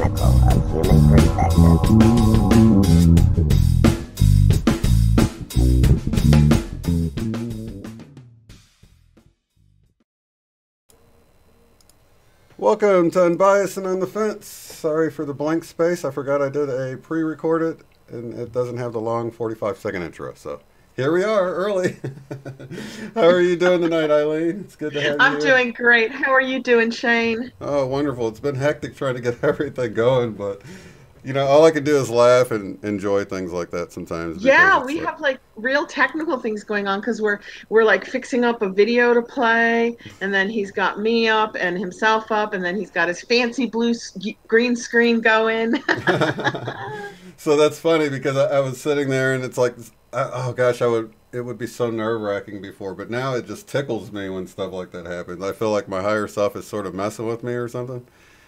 pinnacle of human perfection. Welcome to Unbiased and on the Fence. Sorry for the blank space. I forgot I did a pre-recorded, and it doesn't have the long 45-second intro. So here we are, early. How are you doing tonight, Eileen? It's good to have you I'm here. doing great. How are you doing, Shane? Oh, wonderful. It's been hectic trying to get everything going, but you know, all I can do is laugh and enjoy things like that sometimes. Yeah, Because we it's have like real technical things going on because we're like fixing up a video to play, and then he's got me up and himself up, and then he's got his fancy green screen going. So that's funny because I was sitting there and it's like, oh gosh, it would be so nerve-wracking before, but now it just tickles me when stuff like that happens. I feel like my higher self is sort of messing with me or something.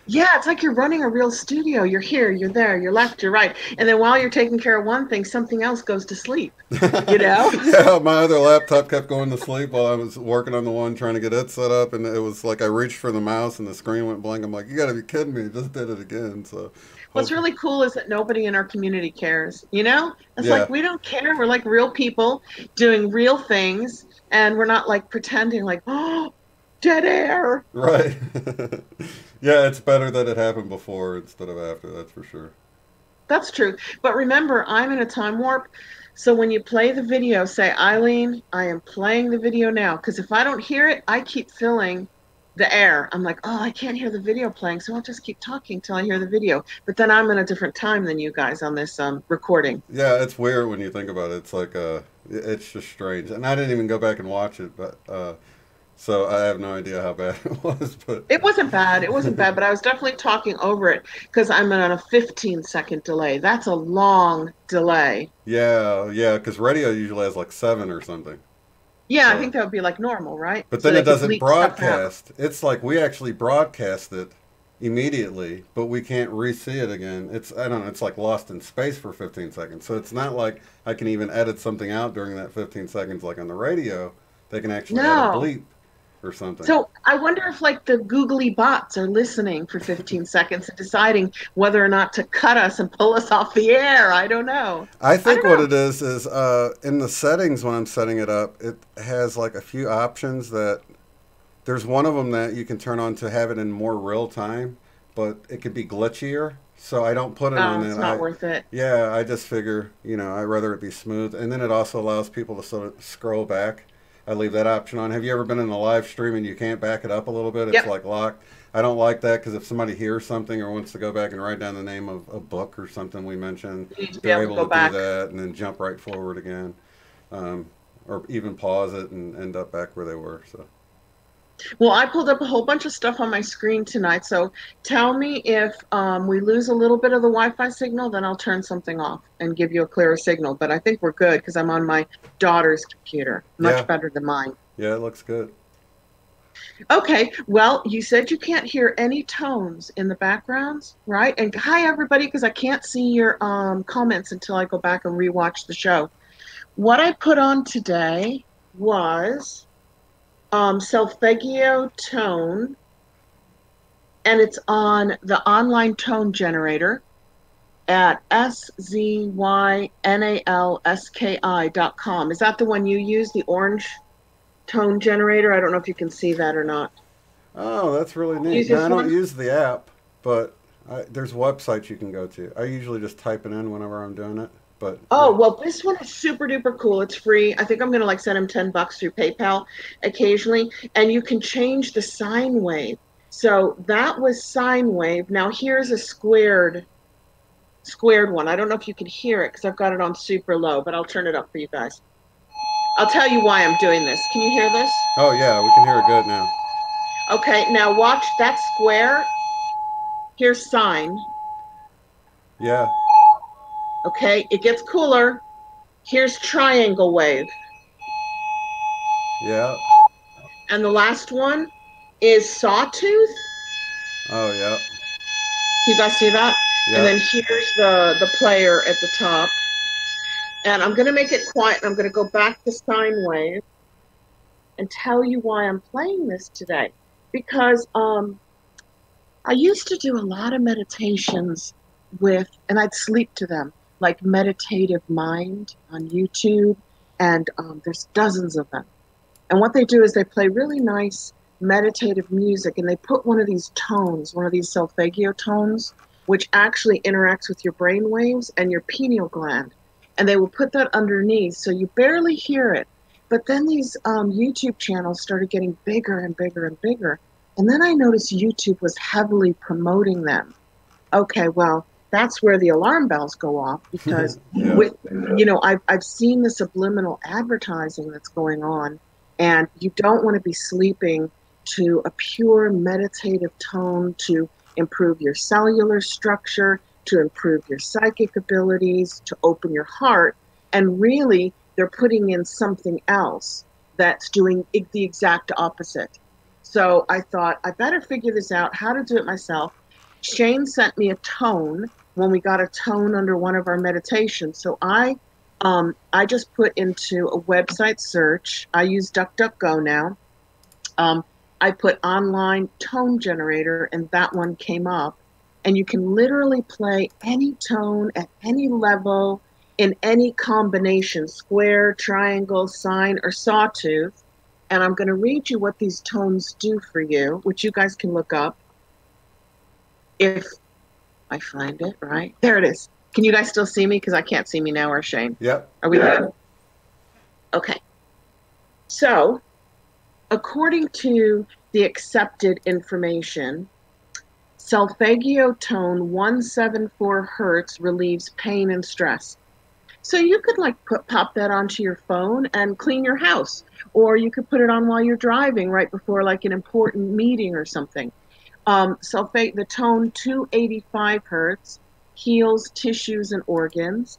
Yeah, it's like you're running a real studio. You're here, you're there, you're left, you're right. And then while you're taking care of one thing, something else goes to sleep. You know? Yeah, my other laptop kept going to sleep while I was working on the one trying to get it set up, and it was like I reached for the mouse and the screen went blank. I'm like, you got to be kidding me! I just did it again. So, What's really cool is that nobody in our community cares. You know? It's yeah, like we don't care. We're like real people doing real things, and we're not like pretending like, oh, dead air. right. Yeah, it's better that it happened before instead of after. That's for sure. That's true. But remember, I'm in a time warp. So when you play the video, say, Eileen, I am playing the video now. Because if I don't hear it, I keep filling the air. I'm like, oh, I can't hear the video playing, so I'll just keep talking till I hear the video. But then I'm in a different time than you guys on this recording. Yeah, it's weird when you think about it. It's like it's just strange. And I didn't even go back and watch it, but so I have no idea how bad it was. But It wasn't bad. It wasn't bad, but I was definitely talking over it because I'm on a 15-second delay. That's a long delay. yeah, yeah, because radio usually has like 7 or something. Yeah, I So, think that would be like normal, right? but So then they it could doesn't bleep stuff out. broadcast. It's like we actually broadcast it immediately, but we can't re-see it again. It's I don't know. It's like lost in space for 15 seconds. So it's not like I can even edit something out during that 15 seconds like on the radio. They can actually add a No. bleep or something. So I wonder if like the googly bots are listening for 15 seconds and deciding whether or not to cut us and pull us off the air. I don't know. I I think don't what know. it is in the settings when I'm setting it up, it has like a few options that there's one of them that you can turn on to have it in more real time, but it could be glitchier. So I don't put it on Oh, it's that. not worth it. Yeah, I just figure, I'd rather it be smooth. And then it also allows people to sort of scroll back. I leave that option on. Have you ever been in a live stream and you can't back it up a little bit? It's Yep. like locked. I don't like that because if somebody hears something or wants to go back and write down the name of a book or something we mentioned, You need to be they're able to able go to do back. that and then jump right forward again, or even pause it and end up back where they were. So. Well, I pulled up a whole bunch of stuff on my screen tonight. So tell me if we lose a little bit of the Wi-Fi signal, then I'll turn something off and give you a clearer signal. But I think we're good because I'm on my daughter's computer, much Yeah, better than mine. yeah, it looks good. Okay, well, you said you can't hear any tones in the backgrounds, right? And hi, everybody, because I can't see your comments until I go back and rewatch the show. What I put on today was Solfeggio tone, and it's on the online tone generator at szynalski.com. Is that the one you use, the orange tone generator? I don't know if you can see that or not. Oh, that's really Use neat. Now, this I don't one? use the app, but there's websites you can go to. I usually just type it in whenever I'm doing it. But Oh, yeah, well, this one is super duper cool. It's free. I think I'm going to like send him $10 through PayPal occasionally. And you can change the sine wave. So that was sine wave. Now here's a squared one. I don't know if you can hear it because I've got it on super low, but I'll turn it up for you guys. I'll tell you why I'm doing this. Can you hear this? oh yeah, we can hear it good now. Okay, now watch that square. Here's sine. Yeah, Okay, it gets cooler. Here's triangle wave. yeah, And the last one is sawtooth. oh yeah, Can you guys see that? And yeah. then here's the player at the top. And I'm going to make it quiet. I'm going to go back to sine wave and tell you why I'm playing this today. Because I used to do a lot of meditations with, and I'd sleep to them, like Meditative Mind on YouTube, and there's dozens of them. And what they do is they play really nice meditative music, and they put one of these tones, one of these Solfeggio tones, which actually interacts with your brain waves and your pineal gland. And they will put that underneath, so you barely hear it. But then these YouTube channels started getting bigger and bigger and bigger. And then I noticed YouTube was heavily promoting them. Okay, well, that's where the alarm bells go off, because with, you know, I've seen the subliminal advertising that's going on, and you don't want to be sleeping to a pure meditative tone to improve your cellular structure, to improve your psychic abilities, to open your heart. And really, they're putting in something else that's doing the exact opposite. So I thought, I better figure this out, how to do it myself. Shane sent me a tone when we got a tone under one of our meditations. So I just put into a website search. I use DuckDuckGo now. I put online tone generator, and that one came up. And you can literally play any tone at any level in any combination, square, triangle, sine, or sawtooth. And I'm going to read you what these tones do for you, which you guys can look up if I find it, right? There it is. Can you guys still see me? Because I can't see me now, or Shane. Yep. Are we good? Okay. So, according to the accepted information, Solfeggio tone 174 hertz relieves pain and stress. So you could like pop that onto your phone and clean your house, or you could put it on while you're driving right before like an important meeting or something. The tone 285 hertz heals tissues and organs.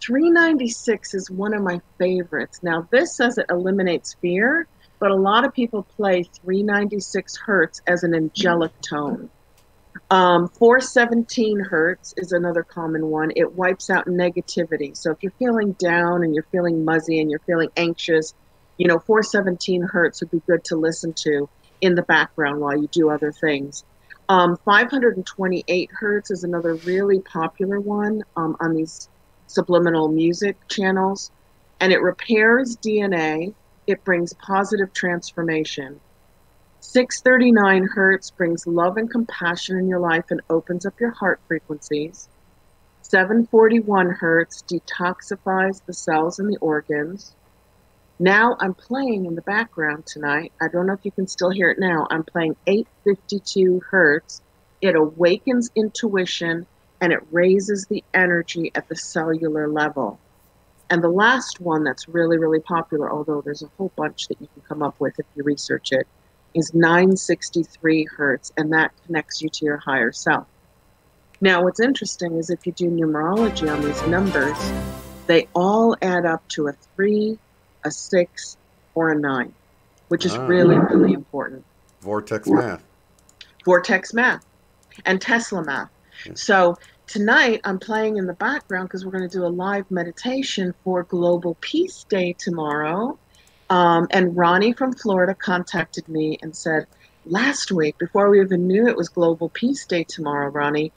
396 is one of my favorites. Now this says it eliminates fear, but a lot of people play 396 hertz as an angelic tone. 417 hertz is another common one. It wipes out negativity. So if you're feeling down and you're feeling muzzy and you're feeling anxious, you know, 417 hertz would be good to listen to in the background while you do other things. 528 hertz is another really popular one on these subliminal music channels, and it repairs DNA. It brings positive transformation. 639 hertz brings love and compassion in your life and opens up your heart frequencies. 741 hertz detoxifies the cells and the organs. Now I'm playing in the background tonight. I don't know if you can still hear it now. I'm playing 852 hertz. It awakens intuition and it raises the energy at the cellular level. And the last one that's really, really popular, although there's a whole bunch that you can come up with if you research it, is 963 hertz, and that connects you to your higher self. Now, what's interesting is if you do numerology on these numbers, they all add up to a 3, a 6, or a 9, which is really, really important. Vortex math. Vortex math and Tesla math. Yeah. So tonight I'm playing in the background because we're going to do a live meditation for Global Peace Day tomorrow. And Ronnie from Florida contacted me and said, last week, before we even knew it was Global Peace Day tomorrow, Ronnie,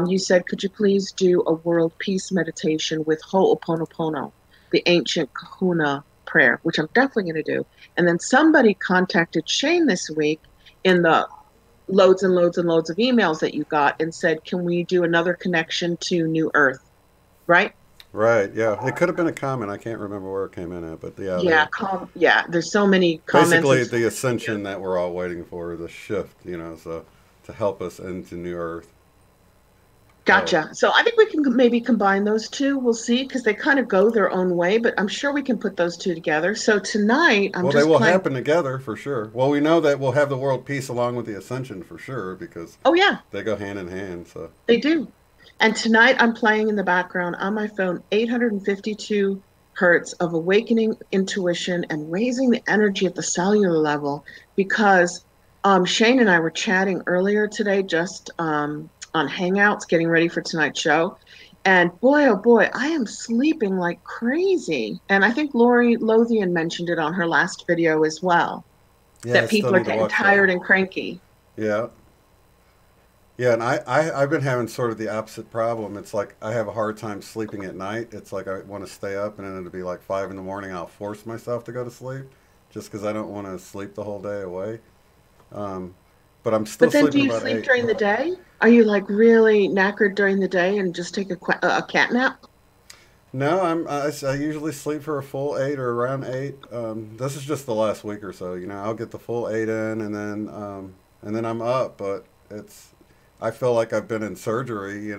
you said, could you please do a world peace meditation with Ho'oponopono, the ancient kahuna prayer, which I'm definitely going to do. And then somebody contacted Shane this week in the loads and loads and loads of emails that you got and said, can we do another connection to New Earth, right? Right, yeah. It could have been a comment. I can't remember where it came in at, but yeah. Yeah, there's so many comments. Basically, the ascension that we're all waiting for, the shift, you know, so to help us into New Earth. Gotcha. So I think we can maybe combine those two. We'll see, because they kind of go their own way, but I'm sure we can put those two together. So tonight, they will happen together for sure. Well, we know that we'll have the world peace along with the ascension for sure, because they go hand in hand. So they do. And tonight I'm playing in the background on my phone 852 hertz of awakening intuition and raising the energy at the cellular level, because Shane and I were chatting earlier today just on Hangouts getting ready for tonight's show. And boy, oh boy, I am sleeping like crazy. And I think Lori Lothian mentioned it on her last video as well, that people are getting tired and cranky. Yeah. Yeah, and I've been having sort of the opposite problem. It's like I have a hard time sleeping at night. It's like I want to stay up, and then it'll be like 5 in the morning. I'll force myself to go to sleep just because I don't want to sleep the whole day away. Um, but I'm still But then do sleeping you about sleep eight. during the day? Are you like really knackered during the day and just take a cat nap? No, I usually sleep for a full 8 or around 8. This is just the last week or so. I'll get the full 8 in, and then I'm up. But I feel like I've been in surgery.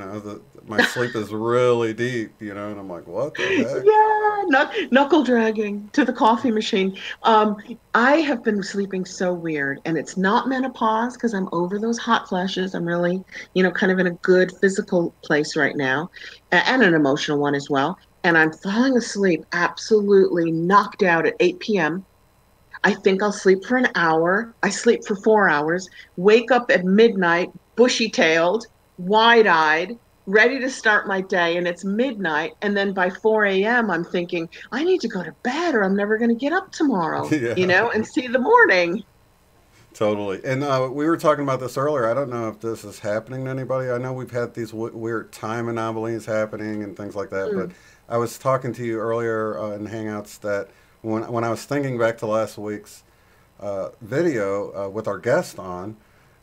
My sleep is really deep. And I'm like, what the heck? Yeah, knuckle dragging to the coffee machine. I have been sleeping so weird, and it's not menopause because I'm over those hot flashes. I'm really, kind of in a good physical place right now, and an emotional one as well. And I'm falling asleep absolutely knocked out at 8 p.m. I think I'll sleep for an hour. I sleep for 4 hours, wake up at midnight, bushy tailed, wide eyed, ready to start my day. And it's midnight. And then by 4 a.m., I'm thinking, I need to go to bed or I'm never going to get up tomorrow, Yeah, and see the morning. totally. And we were talking about this earlier. I don't know if this is happening to anybody. I know we've had these weird time anomalies happening and things like that. But Mm. I was talking to you earlier in Hangouts that when I was thinking back to last week's video with our guest on,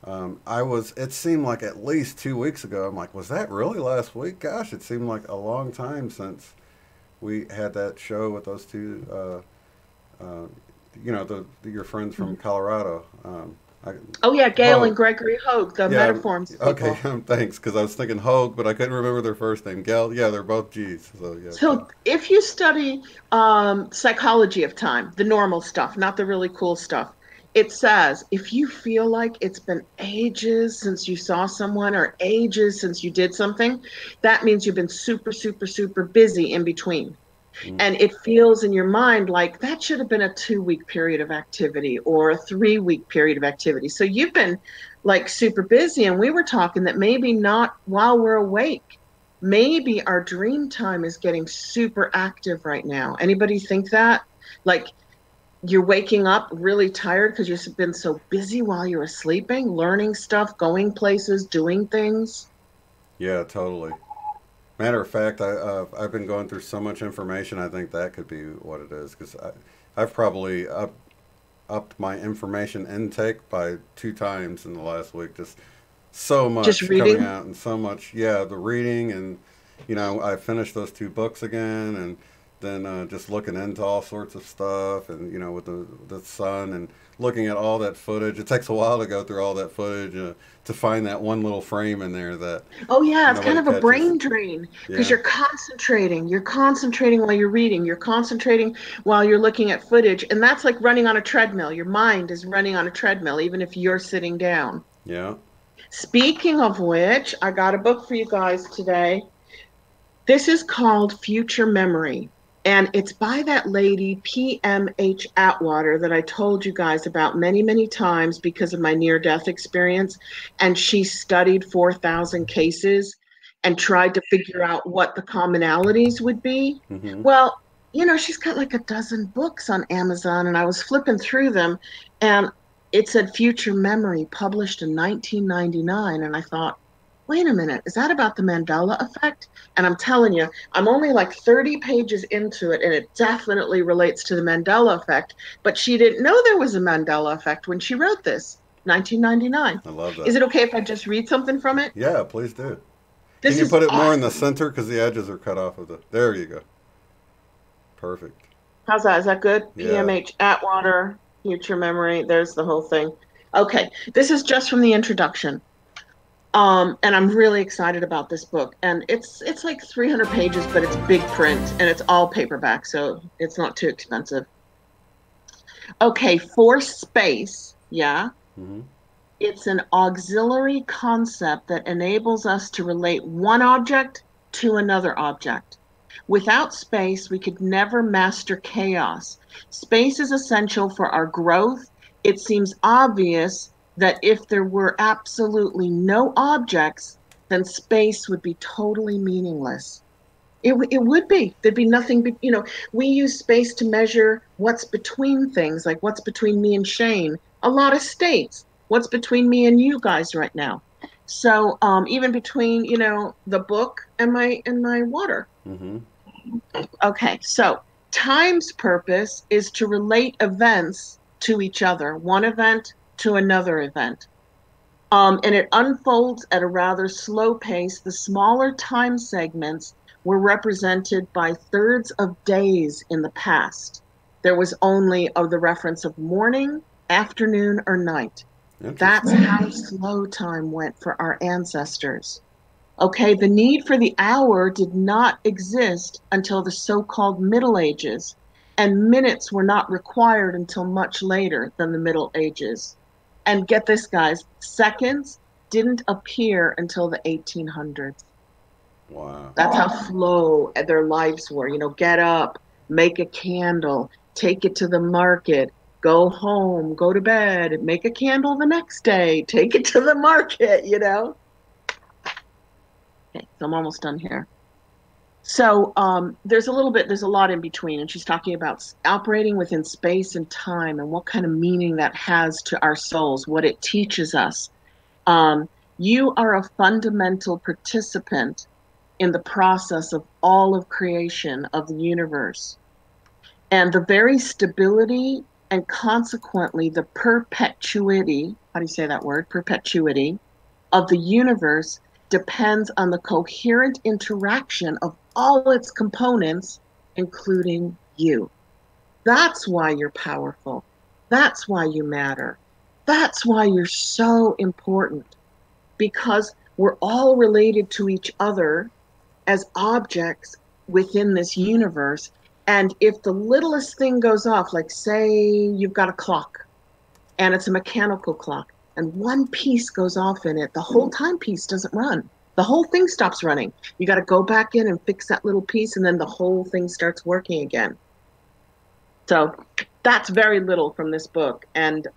it seemed like at least 2 weeks ago. I'm like, was that really last week? Gosh, it seemed like a long time since we had that show with those two, your friends from Colorado. I, Oh, yeah, Gail and Hogue. Gregory Hogue, the Yeah, Metaforms okay, people. thanks, because I was thinking Hogue, but I couldn't remember their first name. Gal, yeah, they're both G's. So, yeah, So if you study psychology of time, the normal stuff, not the really cool stuff, it says if you feel like it's been ages since you saw someone or ages since you did something, that means you've been super, super, super busy in between. mm, And it feels in your mind like that should have been a 2 week period of activity or a 3 week period of activity. So you've been like super busy. And we were talking that maybe not while we're awake. Maybe our dream time is getting super active right now. Anybody think that? Like you're waking up really tired because you've been so busy while you were sleeping, learning stuff, going places, doing things. yeah, totally. Matter of fact, I've been going through so much information. I think that could be what it is because I've probably upped my information intake by 2 times in the last week. Just so Just much coming reading. out and so much, yeah, the reading and I finished those 2 books again and then just looking into all sorts of stuff and with the sun and looking at all that footage. It takes a while to go through all that footage to find that one little frame in there that Oh yeah, it's kind nobody of a catches. brain drain because Yeah, you're concentrating. You're concentrating while you're reading. You're concentrating while you're looking at footage. And that's like running on a treadmill. Your mind is running on a treadmill, even if you're sitting down. yeah. Speaking of which, I got a book for you guys today. This is called Future Memory. And it's by that lady, PMH Atwater, that I told you guys about many, many times because of my near death experience. And she studied 4,000 cases and tried to figure out what the commonalities would be. Hmm. Well, she's got like a dozen books on Amazon, and I was flipping through them, and it said Future Memory, published in 1999. And I thought, wait a minute, is that about the Mandela effect? And I'm telling you, I'm only like 30 pages into it, and it definitely relates to the Mandela effect. But she didn't know there was a Mandela effect when she wrote this, 1999. I love Is that. it okay if I just read something from it? Yeah, please do. Can This you is put it more in the awesome. center because the edges are cut off of the? There you go. Perfect. How's that? Is that good? Yeah. PMH Atwater, Future Memory. There's the whole thing. Okay, this is just from the introduction. And I'm really excited about this book. And it's like 300 pages, but it's big print and it's all paperback, so it's not too expensive. Okay, for space, yeah. Hmm. It's an auxiliary concept that enables us to relate one object to another object. Without space, we could never master chaos. Space is essential for our growth. It seems obvious that if there were absolutely no objects, then space would be totally meaningless. It would be. There'd be nothing. We use space to measure what's between things, like what's between me and Shane. A lot of states. What's between me and you guys right now? So even between, the book and my water. Mm-hmm. Okay, so time's purpose is to relate events to each other, one event to another event. And it unfolds at a rather slow pace. The smaller time segments were represented by thirds of days in the past. There was only the reference of morning, afternoon, or night. That's Interesting. how slow time went for our ancestors. Okay, the need for the hour did not exist until the so-called Middle Ages, and minutes were not required until much later than the Middle Ages. And get this, guys, seconds didn't appear until the 1800s. Wow. That's how slow their lives were. Get up, make a candle, take it to the market, go home, go to bed, make a candle the next day, take it to the market. Okay, so I'm almost done here. So there's a lot in between, and she's talking about operating within space and time and what kind of meaning that has to our souls, what it teaches us. You are a fundamental participant in the process of all of creation of the universe. And the very stability and consequently the perpetuity, how do you say that word? Perpetuity of the universe depends on the coherent interaction of all its components, including you. That's why you're powerful. That's why you matter. That's why you're so important, because we're all related to each other as objects within this universe. And if the littlest thing goes off, like say you've got a clock and it's a mechanical clock, and one piece goes off in it, the whole timepiece doesn't run. The whole thing stops running. You got to go back in and fix that little piece, and then the whole thing starts working again. So that's very little from this book. And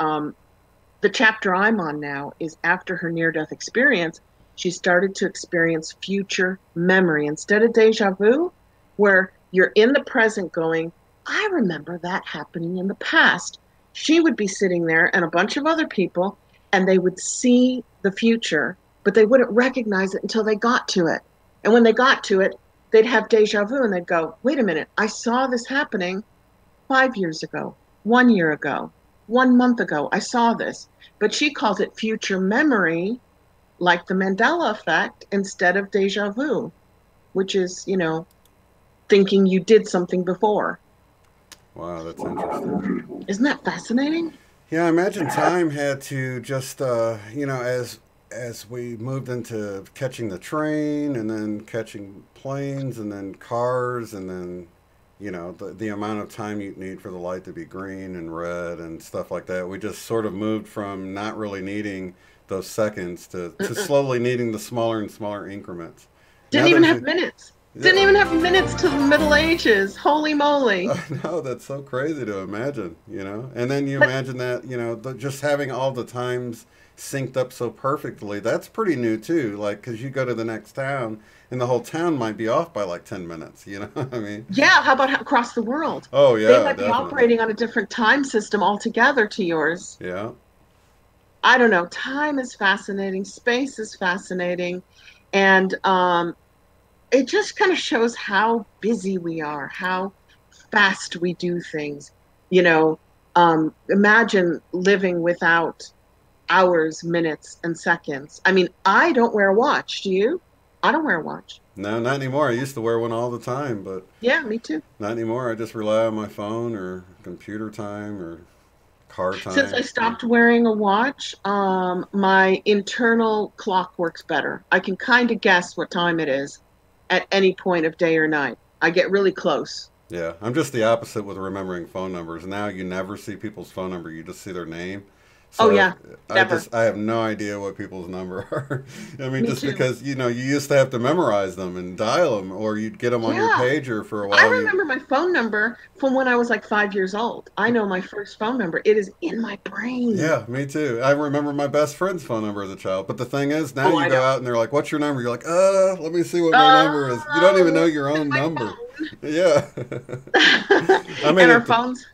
the chapter I'm on now is after her near-death experience, she started to experience future memory instead of deja vu, where you're in the present going, I remember that happening in the past. She would be sitting there and a bunch of other people, and they would see the future, but they wouldn't recognize it until they got to it. And when they got to it, they'd have deja vu and they'd go, wait a minute, I saw this happening 5 years ago, 1 year ago, 1 month ago, I saw this. But she calls it future memory, like the Mandela effect, instead of deja vu, which is, thinking you did something before. Wow, that's interesting. Isn't that fascinating? Yeah, I imagine time had to just, as we moved into catching the train and then catching planes and then cars and then, the amount of time you need for the light to be green and red and stuff like that. We just sort of moved from not really needing those seconds to slowly needing the smaller and smaller increments. Didn't even have minutes. Didn't even have minutes to the Middle Ages. Holy moly. I know, that's so crazy to imagine, And then you imagine that, just having all the times synced up so perfectly, that's pretty new too. Like, because you go to the next town and the whole town might be off by like 10 minutes, what I mean? Yeah, how about across the world? Oh, yeah, they might definitely be operating on a different time system altogether to yours. Yeah. I don't know. Time is fascinating. Space is fascinating. And it just kind of shows how busy we are, how fast we do things. Imagine living without hours, minutes, and seconds. I mean, I don't wear a watch. Do you? I don't wear a watch. No, not anymore. I used to wear one all the time, but yeah, me too. Not anymore. I just rely on my phone or computer time or car time. Since I stopped wearing a watch, my internal clock works better. I can kind of guess what time it is at any point of day or night. I get really close. Yeah, I'm just the opposite with remembering phone numbers. Now you never see people's phone number. You just see their name. So oh, yeah. Never. I have no idea what people's number are. I mean, Me just too. because, you used to have to memorize them and dial them, or you'd get them on your pager for a while. I remember my phone number from when I was like 5 years old. I know my first phone number. It is in my brain. Yeah, me too. I remember my best friend's phone number as a child. But the thing is, now you go out and they're like, what's your number? You're like, let me see what my number is. You don't even know your own number. Yeah. And our phones...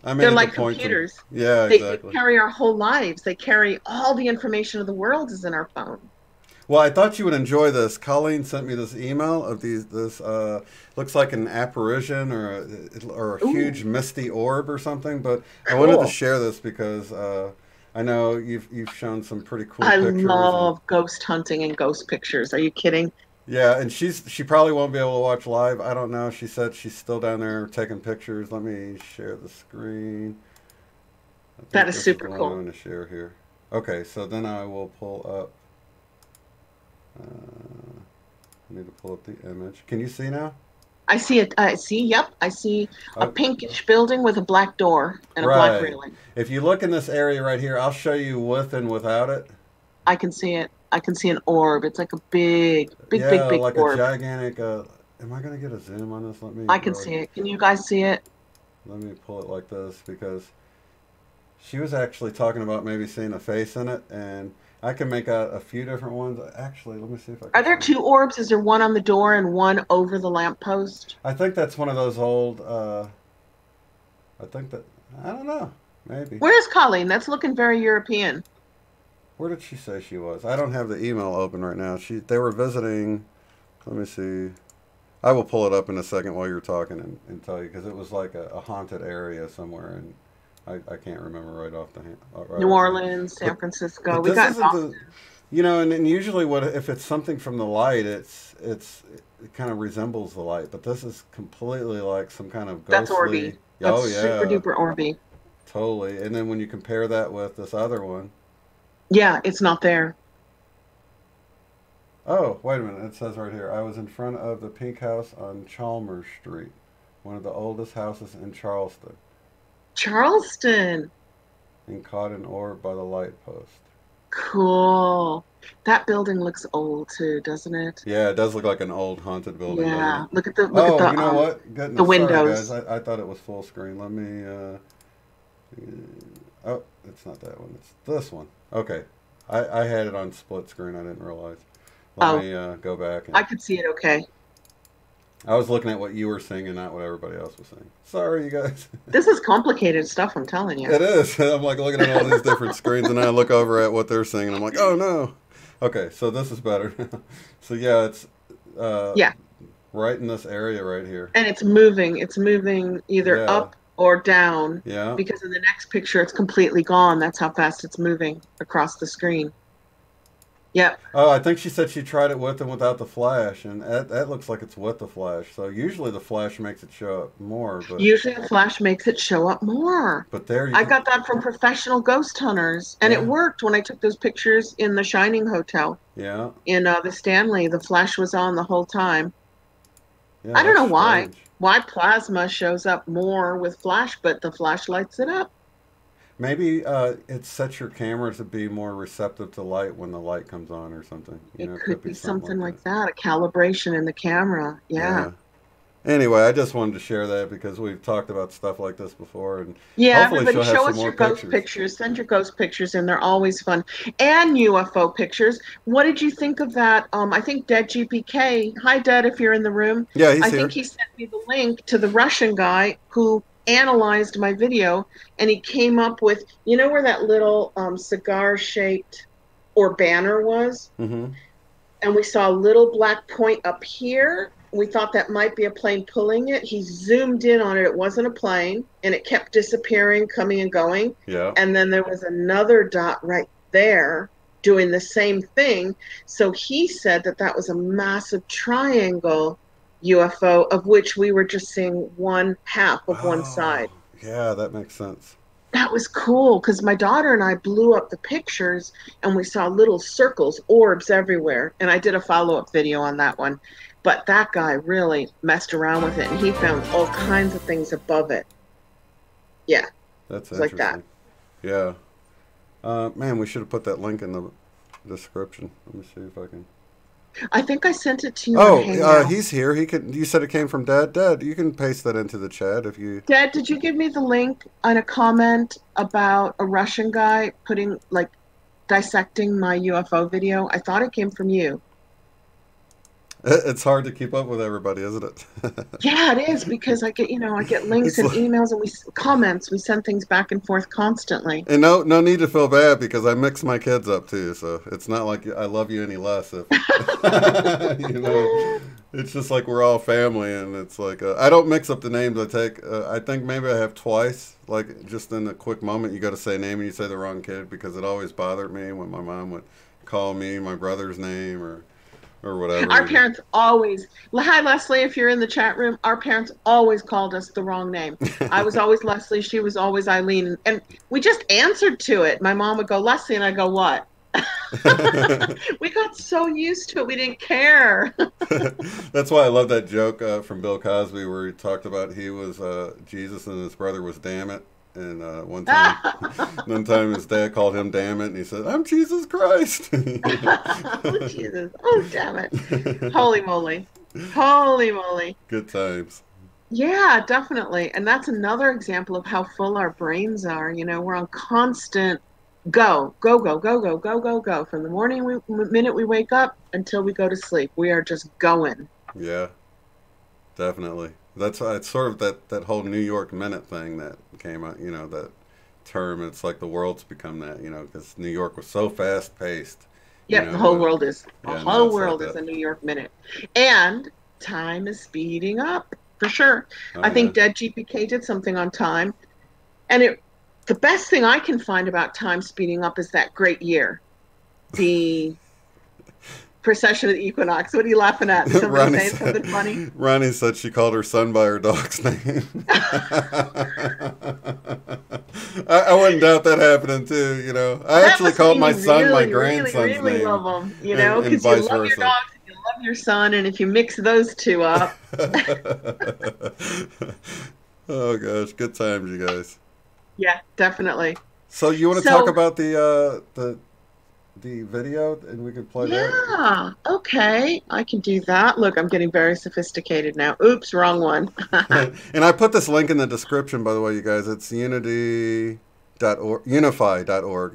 They're like computers. Yeah, exactly. They carry our whole lives. They carry all the information of the world is in our phone. Well, I thought you would enjoy this. Colleen sent me this email of this looks like an apparition or a huge misty orb or something. But I wanted to share this because I know you've shown some pretty cool I pictures. love ghost hunting and ghost pictures. Are you kidding? Yeah, and she probably won't be able to watch live. I don't know. She said she's still down there taking pictures. Let me share the screen. That is super cool. I'm going to share here. Okay, so then I will pull up. I need to pull up the image. Can you see now? I see it. I see. Yep. I see a pinkish building with a black door and a black railing. If you look in this area right here, I'll show you with and without it. I can see it. I can see an orb. It's like a big like orb. A gigantic. Am I going to get a zoom on this? Let me. I can see it. Can you guys see it? Let me pull it like this because she was actually talking about maybe seeing a face in it, and I can make out a few different ones. Actually, let me see if I can. Are there two orbs? Is there one on the door and one over the lamppost? I think that's one of those old. I think that I don't know. Maybe. Where's Colleen? That's looking very European. Where did she say she was? I don't have the email open right now. They were visiting. Let me see. I will pull it up in a second while you're talking and tell you because it was like a haunted area somewhere and. I can't remember right off the hand. New Orleans, San Francisco. But we got and usually if it's something from the light, it kind of resembles the light. But this is completely like some kind of ghostly. That's Orby. That's super duper Orby. Totally. And then when you compare that with this other one. Yeah, it's not there. Oh, wait a minute. It says right here. I was in front of the pink house on Chalmers Street, one of the oldest houses in Charleston. Charleston. And caught an orb by the light post. Cool. That building looks old too, doesn't it? Yeah, it does look like an old haunted building. Yeah. Look at the you know what? Goodness, the windows. Sorry, guys. I thought it was full screen. Let me oh, it's not that one. It's this one. Okay. I had it on split screen. I didn't realize. Let me go back. I could see it okay. I was looking at what you were seeing and not what everybody else was saying. Sorry, you guys. This is complicated stuff, I'm telling you. It is. I'm like looking at all these different screens, and then I look over at what they're saying, and I'm like, oh, no. Okay, so this is better. So, yeah, it's right in this area right here. And it's moving. It's moving either up or down. Yeah. Because in the next picture, it's completely gone. That's how fast it's moving across the screen. Yep. Oh, I think she said she tried it with and without the flash, and that looks like it's with the flash. So usually the flash makes it show up more. But usually the flash makes it show up more. But there I got that from professional ghost hunters, and it worked when I took those pictures in the Shining Hotel. Yeah. In the Stanley, the flash was on the whole time. Yeah, I don't know strange. why plasma shows up more with flash, but the flash lights it up. Maybe it sets your camera to be more receptive to light when the light comes on or something. It could be something like that, a calibration in the camera. Yeah. Anyway, I just wanted to share that because we've talked about stuff like this before. And everybody show us your ghost pictures. Send your ghost pictures in. They're always fun. And UFO pictures. What did you think of that? I think Dead GPK. Hi, Dead, if you're in the room. Yeah, he's here. I think he sent me the link to the Russian guy who analyzed my video, and he came up with, you know where that little cigar shaped or banner was? Mm-hmm. And we saw a little black point up here. We thought that might be a plane pulling it. He zoomed in on it. It wasn't a plane, and it kept disappearing, coming and going. Yeah. And then there was another dot right there doing the same thing. So he said that was a massive triangle UFO, of which we were just seeing one half of one side. Yeah, that makes sense. That was cool because my daughter and I blew up the pictures and we saw little circles, orbs everywhere. And I did a follow-up video on that one. But that guy really messed around with it and he found all kinds of things above it. Yeah. That's interesting. Like that. Yeah. Man, we should have put that link in the description. Let me see if I can. I think I sent it to you. Oh, he's here. He could. You said it came from Dad. Dad, you can paste that into the chat if you. Dad, did you give me the link on a comment about a Russian guy dissecting my UFO video? I thought it came from you. It's hard to keep up with everybody, isn't it? Yeah, it is because I get links It's and like, emails and comments. We send things back and forth constantly. and no need to feel bad because I mix my kids up too, so it's not like I love you any less. If you know, it's just like we're all family, and it's like I don't mix up the names I take. I think maybe I have twice. Like just in a quick moment, you got to say a name and you say the wrong kid because it always bothered me when my mom would call me my brother's name or whatever. Our parents always, hi Leslie, if you're in the chat room, our parents always called us the wrong name. I was always Leslie, she was always Eileen, and we just answered to it. My mom would go, Leslie, and I go, what? We got so used to it, we didn't care. That's why I love that joke from Bill Cosby where he talked about he was Jesus and his brother was Damn It. And one time his dad called him Damn It, and he said, I'm Jesus Christ. Oh, Jesus. Oh, damn it. Holy moly. Holy moly. Good times. Yeah, definitely. And that's another example of how full our brains are. We're on constant go, go, go, go, go, go, go, go. From the minute we wake up until we go to sleep. We are just going. Yeah, definitely. It's sort of that whole New York Minute thing that came out, that term. It's like the world's become that, because New York was so fast paced. Yep, the whole world is. The Yeah, whole it's world like is that. a New York Minute. And time is speeding up, for sure. Oh, I think yeah. Dead GPK did something on time. And the best thing I can find about time speeding up is that great year. The precession of the equinox. What are you laughing at? Somebody saying something funny? Ronnie said she called her son by her dog's name. I wouldn't doubt that happening too, I actually called my son my grandson's really name. love them, and because you vice love your versa. dogs and you love your son, and if you mix those two up. Oh gosh, good times, you guys. Yeah, definitely. So you want to talk about the video, and we can play that? Yeah, okay, I can do that. Look, I'm getting very sophisticated now. Oops, wrong one. And I put this link in the description, by the way, you guys. It's unify.org.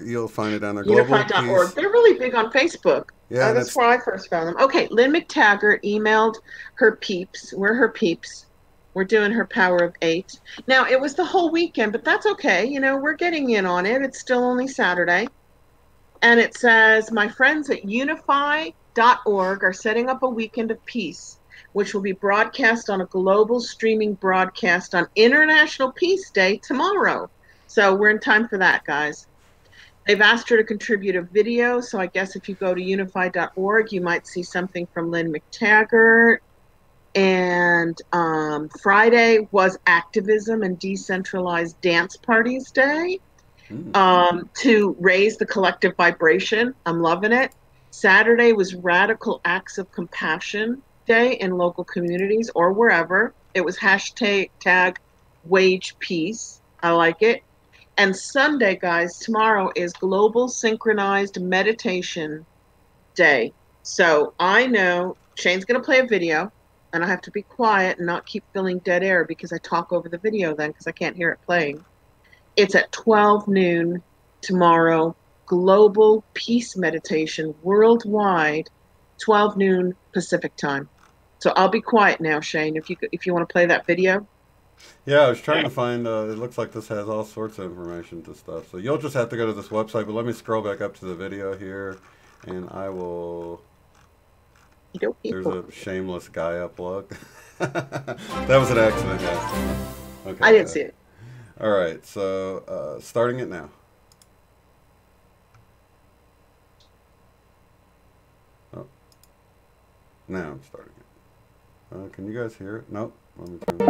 You'll find it on there. Unify.org. They're really big on Facebook. Yeah, that's where I first found them. Okay, Lynne McTaggart emailed her peeps. We're her peeps. We're doing her Power of 8. Now, it was the whole weekend, but that's okay. We're getting in on it. It's still only Saturday. And it says, my friends at unify.org are setting up a weekend of peace, which will be broadcast on a global streaming broadcast on International Peace Day tomorrow. So we're in time for that, guys. They've asked her to contribute a video, so I guess if you go to unify.org, you might see something from Lynne McTaggart. And Friday was Activism and Decentralized Dance Parties Day. To raise the collective vibration. I'm loving it. Saturday was Radical Acts of Compassion Day in local communities or wherever. It was hashtag wage peace. I like it. And Sunday, guys, tomorrow is Global Synchronized Meditation Day. So I know Shane's going to play a video, and I have to be quiet and not keep filling dead air because I talk over the video then because I can't hear it playing. It's at 12 noon tomorrow, Global Peace Meditation worldwide, 12 noon Pacific time. So I'll be quiet now, Shane, if you want to play that video. Yeah, I was trying to find, it looks like this has all sorts of information to stuff. So you'll just have to go to this website, but let me scroll back up to the video here, and I will... There's a shameless Gaia plug. That was an accident, guys. Okay, I didn't see it. All right, so starting it now. Oh, now I'm starting it. Can you guys hear it? Nope. Let me turn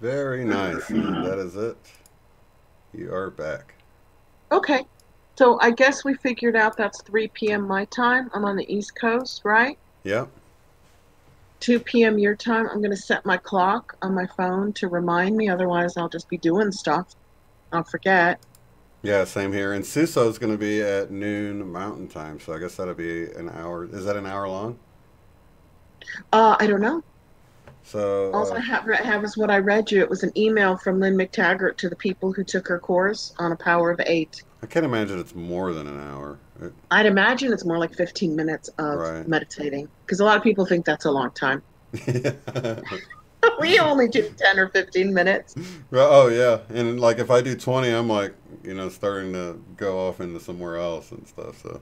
Very nice. And that is it. You are back. Okay. So I guess we figured out that's 3 p.m. my time. I'm on the East Coast, right? Yep. 2 p.m. your time. I'm going to set my clock on my phone to remind me. Otherwise, I'll just be doing stuff. I'll forget. Yeah, same here. And Suso's going to be at noon Mountain Time, so I guess that'll be an hour. Is that an hour long? I don't know. So, All I have is what I read you. It was an email from Lynne McTaggart to the people who took her course on a power of 8. I can't imagine it's more than an hour. I'd imagine it's more like 15 minutes of Right. meditating because a lot of people think that's a long time. Yeah. We only do 10 or 15 minutes. Oh, yeah. And like if I do 20, I'm like, starting to go off into somewhere else and stuff. So,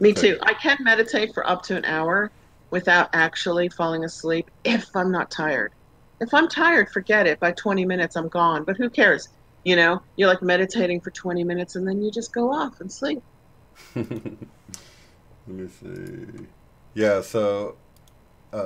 Me too. I can meditate for up to an hour without actually falling asleep if I'm not tired. If I'm tired, forget it. By 20 minutes, I'm gone. But who cares? You're like meditating for 20 minutes and then you just go off and sleep. Let me see. Yeah, so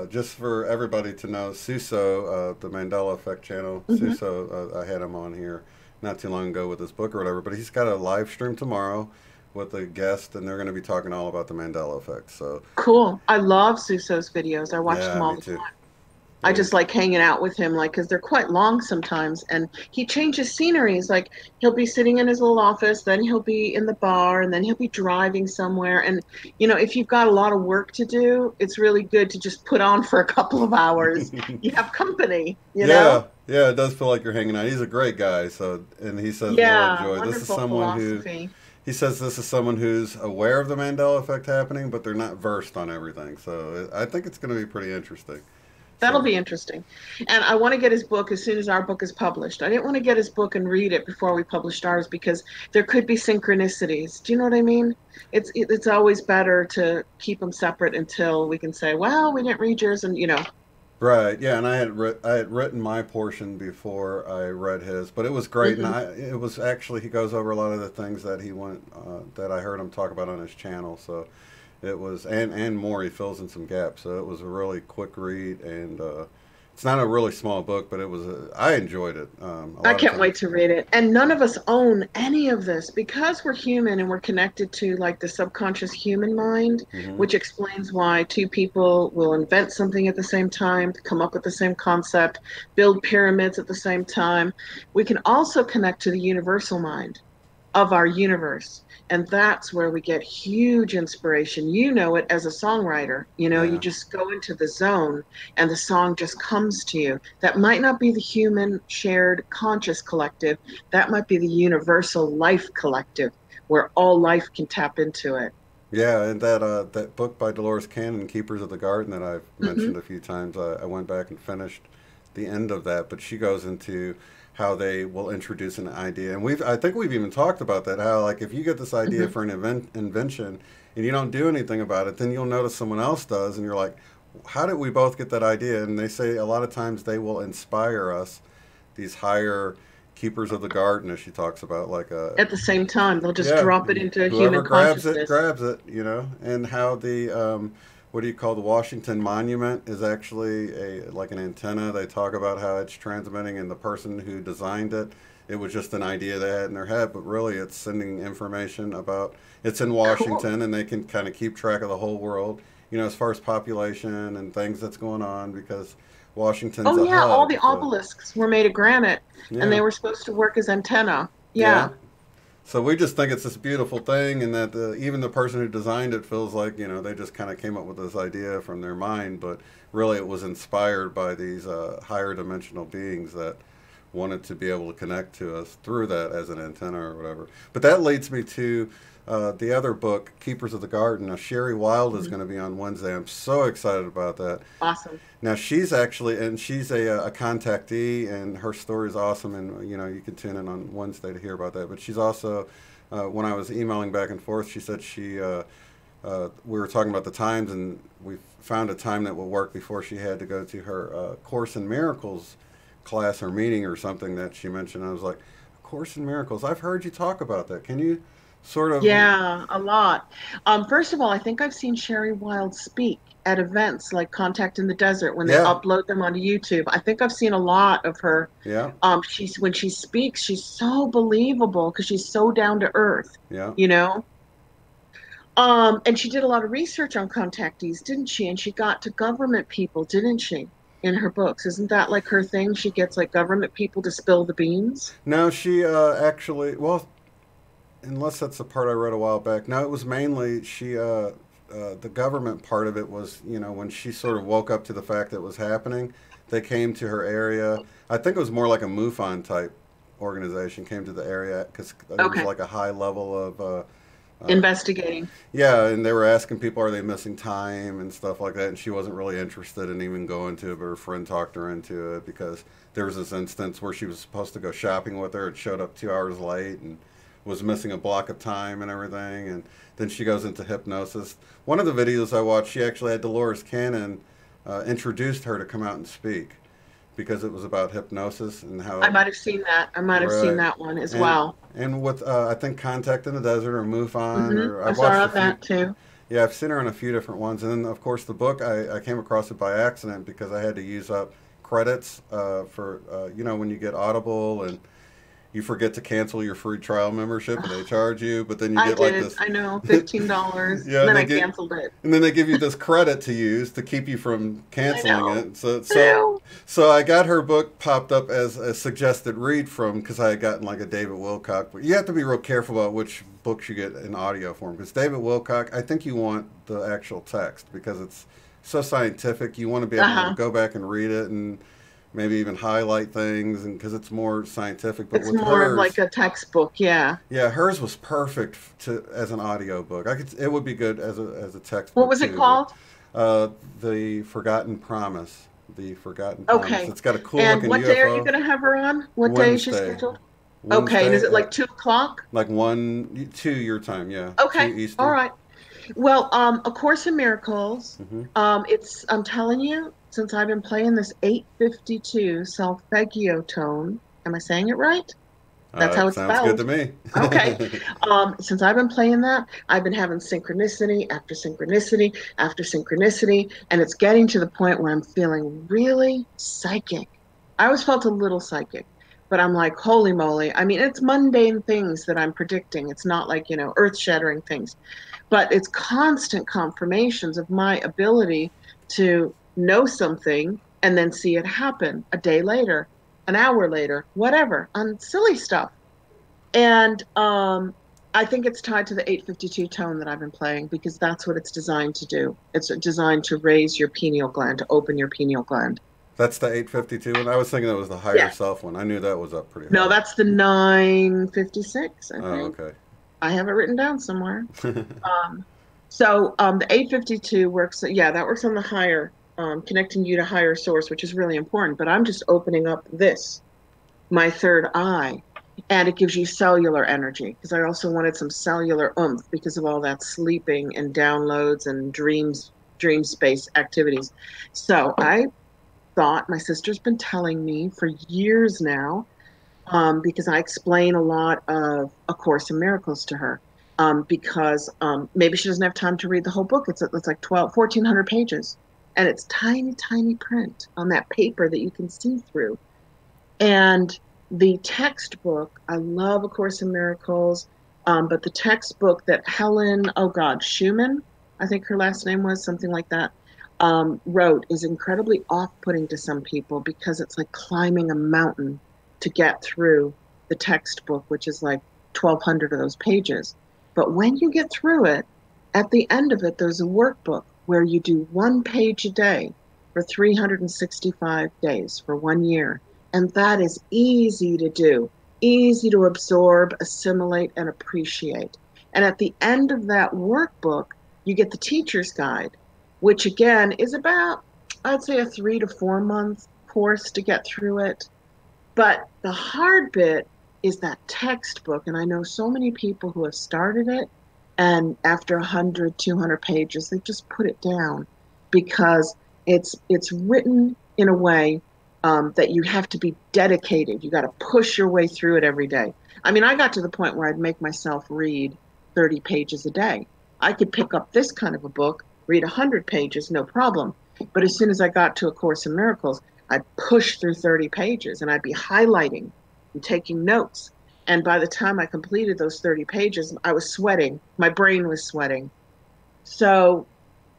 just for everybody to know, Suso, the Mandela Effect channel, Suso, I had him on here not too long ago with his book or whatever, but he's got a live stream tomorrow with a guest, and they're going to be talking all about the Mandela Effect. So cool. I love Suso's videos. I watch them all the time. I just like hanging out with him, like, because they're quite long sometimes, and he changes sceneries. Like, he'll be sitting in his little office, then he'll be in the bar, and then he'll be driving somewhere. And, if you've got a lot of work to do, it's really good to just put on for a couple of hours. You have company, you know? Yeah, it does feel like you're hanging out. He's a great guy, and he says, yeah, this is someone philosophy. He says this is someone who's aware of the Mandela Effect happening, but they're not versed on everything. So I think it's going to be pretty interesting. That'll be interesting. And I want to get his book as soon as our book is published. I didn't want to get his book and read it before we published ours because there could be synchronicities. Do you know what I mean? It's always better to keep them separate until we can say, well, we didn't read yours, and Right, yeah, and I had written my portion before I read his, but it was great, and it was actually, he goes over a lot of the things that that I heard him talk about on his channel, so it was, and more, he fills in some gaps, so it was a really quick read, and it's not a really small book, but I enjoyed it. I can't wait to read it. And none of us own any of this because we're human and we're connected to like the subconscious human mind, which explains why two people will invent something at the same time, come up with the same concept, build pyramids at the same time. We can also connect to the universal mind of our universe. And that's where we get huge inspiration. You know it as a songwriter. You just go into the zone and the song just comes to you. That might not be the human shared conscious collective. That might be the universal life collective where all life can tap into it. Yeah, and that book by Dolores Cannon, Keepers of the Garden, that I've mentioned a few times, I went back and finished the end of that, but she goes into how they will introduce an idea, and I think we've even talked about that, how like if you get this idea for an invention and you don't do anything about it, then you'll notice someone else does, and you're like, how did we both get that idea? And they say a lot of times they will inspire us, these higher keepers of the garden, as she talks about, like at the same time they'll just drop it into human consciousness. grabs it, and how the what do you call the Washington Monument is actually like an antenna. They talk about how it's transmitting, and the person who designed it, it was just an idea they had in their head, but really it's sending information about, it's in Washington, and they can kind of keep track of the whole world, as far as population and things that's going on, because Washington's a hub, all the obelisks were made of granite, and they were supposed to work as antenna. Yeah. So we just think it's this beautiful thing, and that even the person who designed it feels like, they just kind of came up with this idea from their mind, but really it was inspired by these higher dimensional beings that wanted to be able to connect to us through that as an antenna or whatever. But that leads me to the other book, Keepers of the Garden. Now, Sherry Wild is going to be on Wednesday. I'm so excited about that. Awesome. Now, she's a contactee, and her story is awesome, and, you can tune in on Wednesday to hear about that. But she's also, when I was emailing back and forth, she said we were talking about the times, and we found a time that would work before she had to go to her Course in Miracles class or meeting or something that she mentioned. I was like, Course in Miracles, I've heard you talk about that. Can you sort of... Yeah, a lot. First of all, I think I've seen Sherry Wild speak at events like Contact in the Desert when they Yeah. upload them onto YouTube. I think I've seen a lot of her. Yeah. She's when she speaks, she's so believable because she's so down to earth, Yeah. you know. And she did a lot of research on contactees, didn't she? And she got to government people, didn't she? In her books, isn't that like her thing? She gets like government people to spill the beans. No, she actually, well, unless that's the part I read a while back. No, it was mainly the government part of it was, when she sort of woke up to the fact that it was happening, they came to her area. I think it was more like a MUFON type organization came to the area because there was Okay. like a high level of Investigating. yeah, and they were asking people, are they missing time and stuff like that, and she wasn't really interested in even going to it, but her friend talked her into it because there was this instance where she was supposed to go shopping with her. It showed up 2 hours late and was missing a block of time and everything, and then she goes into hypnosis. One of the videos I watched, she actually had Dolores Cannon introduced her to come out and speak because it was about hypnosis and how I might have seen that. I might have seen Right. that one as and, well. and with I think Contact in the Desert or MUFON or I I've saw watched a few. that too. Yeah, I've seen her in a few different ones, and then of course the book I came across it by accident because I had to use up credits for when you get Audible and you forget to cancel your free trial membership and they charge you, but then you I get like did. this. I know, $15. Yeah, and then they I get- canceled it. And then they give you this credit to use to keep you from canceling know. it. So I know. so I got her book popped up as a suggested read from because I had gotten like a David Wilcock. But you have to be real careful about which books you get in audio form because David Wilcock, I think you want the actual text because it's so scientific. You want to be able to go back and read it and maybe even highlight things and because it's more scientific. But It's with more hers, of like a textbook, yeah. yeah, hers was perfect as an audio book. It would be good as a text. What book was too, it called? The Forgotten Promise. The Forgotten Promise. Okay. It's got a cool And looking what UFO. day are you going to have her on? What day is she Wednesday. scheduled? Okay, and is it like 2 o'clock? like 2 your time? Yeah. Okay, 2 Eastern. all right. Well, A Course in Miracles. I'm telling you, since I've been playing this 852 Solfeggio tone, am I saying it right? That's how it's sounds spelled. good to me. Okay. Since I've been playing that, I've been having synchronicity after synchronicity after synchronicity, and it's getting to the point where I'm feeling really psychic. I always felt a little psychic, but I'm like, holy moly. I mean, it's mundane things that I'm predicting. It's not like, earth-shattering things, but it's constant confirmations of my ability to know something and then see it happen a day later, an hour later, whatever, on silly stuff. And I think it's tied to the 852 tone that I've been playing because that's what it's designed to do. It's designed to raise your pineal gland, to open your pineal gland. That's the 852 one. I was thinking that was the higher self one. I knew that was up pretty high. No, that's the 956, I think. Oh, okay. I have it written down somewhere. So the 852 works, that works on the higher, connecting you to higher source, which is really important. But I'm just opening up my third eye, and it gives you cellular energy because I also wanted some cellular oomph because of all that sleeping and downloads and dream space activities. So I thought, my sister's been telling me for years now, because I explain a lot of A Course in Miracles to her. Because maybe she doesn't have time to read the whole book. It's like 1,400 pages. And it's tiny, tiny print on that paper that you can see through. And the textbook, I love A Course in Miracles, but the textbook that Helen, Schumann, I think her last name was, something like that, wrote is incredibly off-putting to some people because it's like climbing a mountain to get through the textbook, which is like 1,200 of those pages. But when you get through it, at the end of it, there's a workbook where you do 1 page a day for 365 days for 1 year. And that is easy to do, easy to absorb, assimilate, and appreciate. And at the end of that workbook, you get the teacher's guide, which again is about, I'd say, a 3 to 4 month course to get through it. But the hard bit is that textbook, and I know so many people who have started it, and after 100, 200 pages, they just put it down because it's written in a way that you have to be dedicated. You got to push your way through it every day. I mean, I got to the point where I'd make myself read 30 pages a day. I could pick up this kind of a book read 100 pages, no problem. But as soon as I got to A Course in Miracles, I'd push through 30 pages and I'd be highlighting and taking notes. And by the time I completed those 30 pages, I was sweating. My brain was sweating. So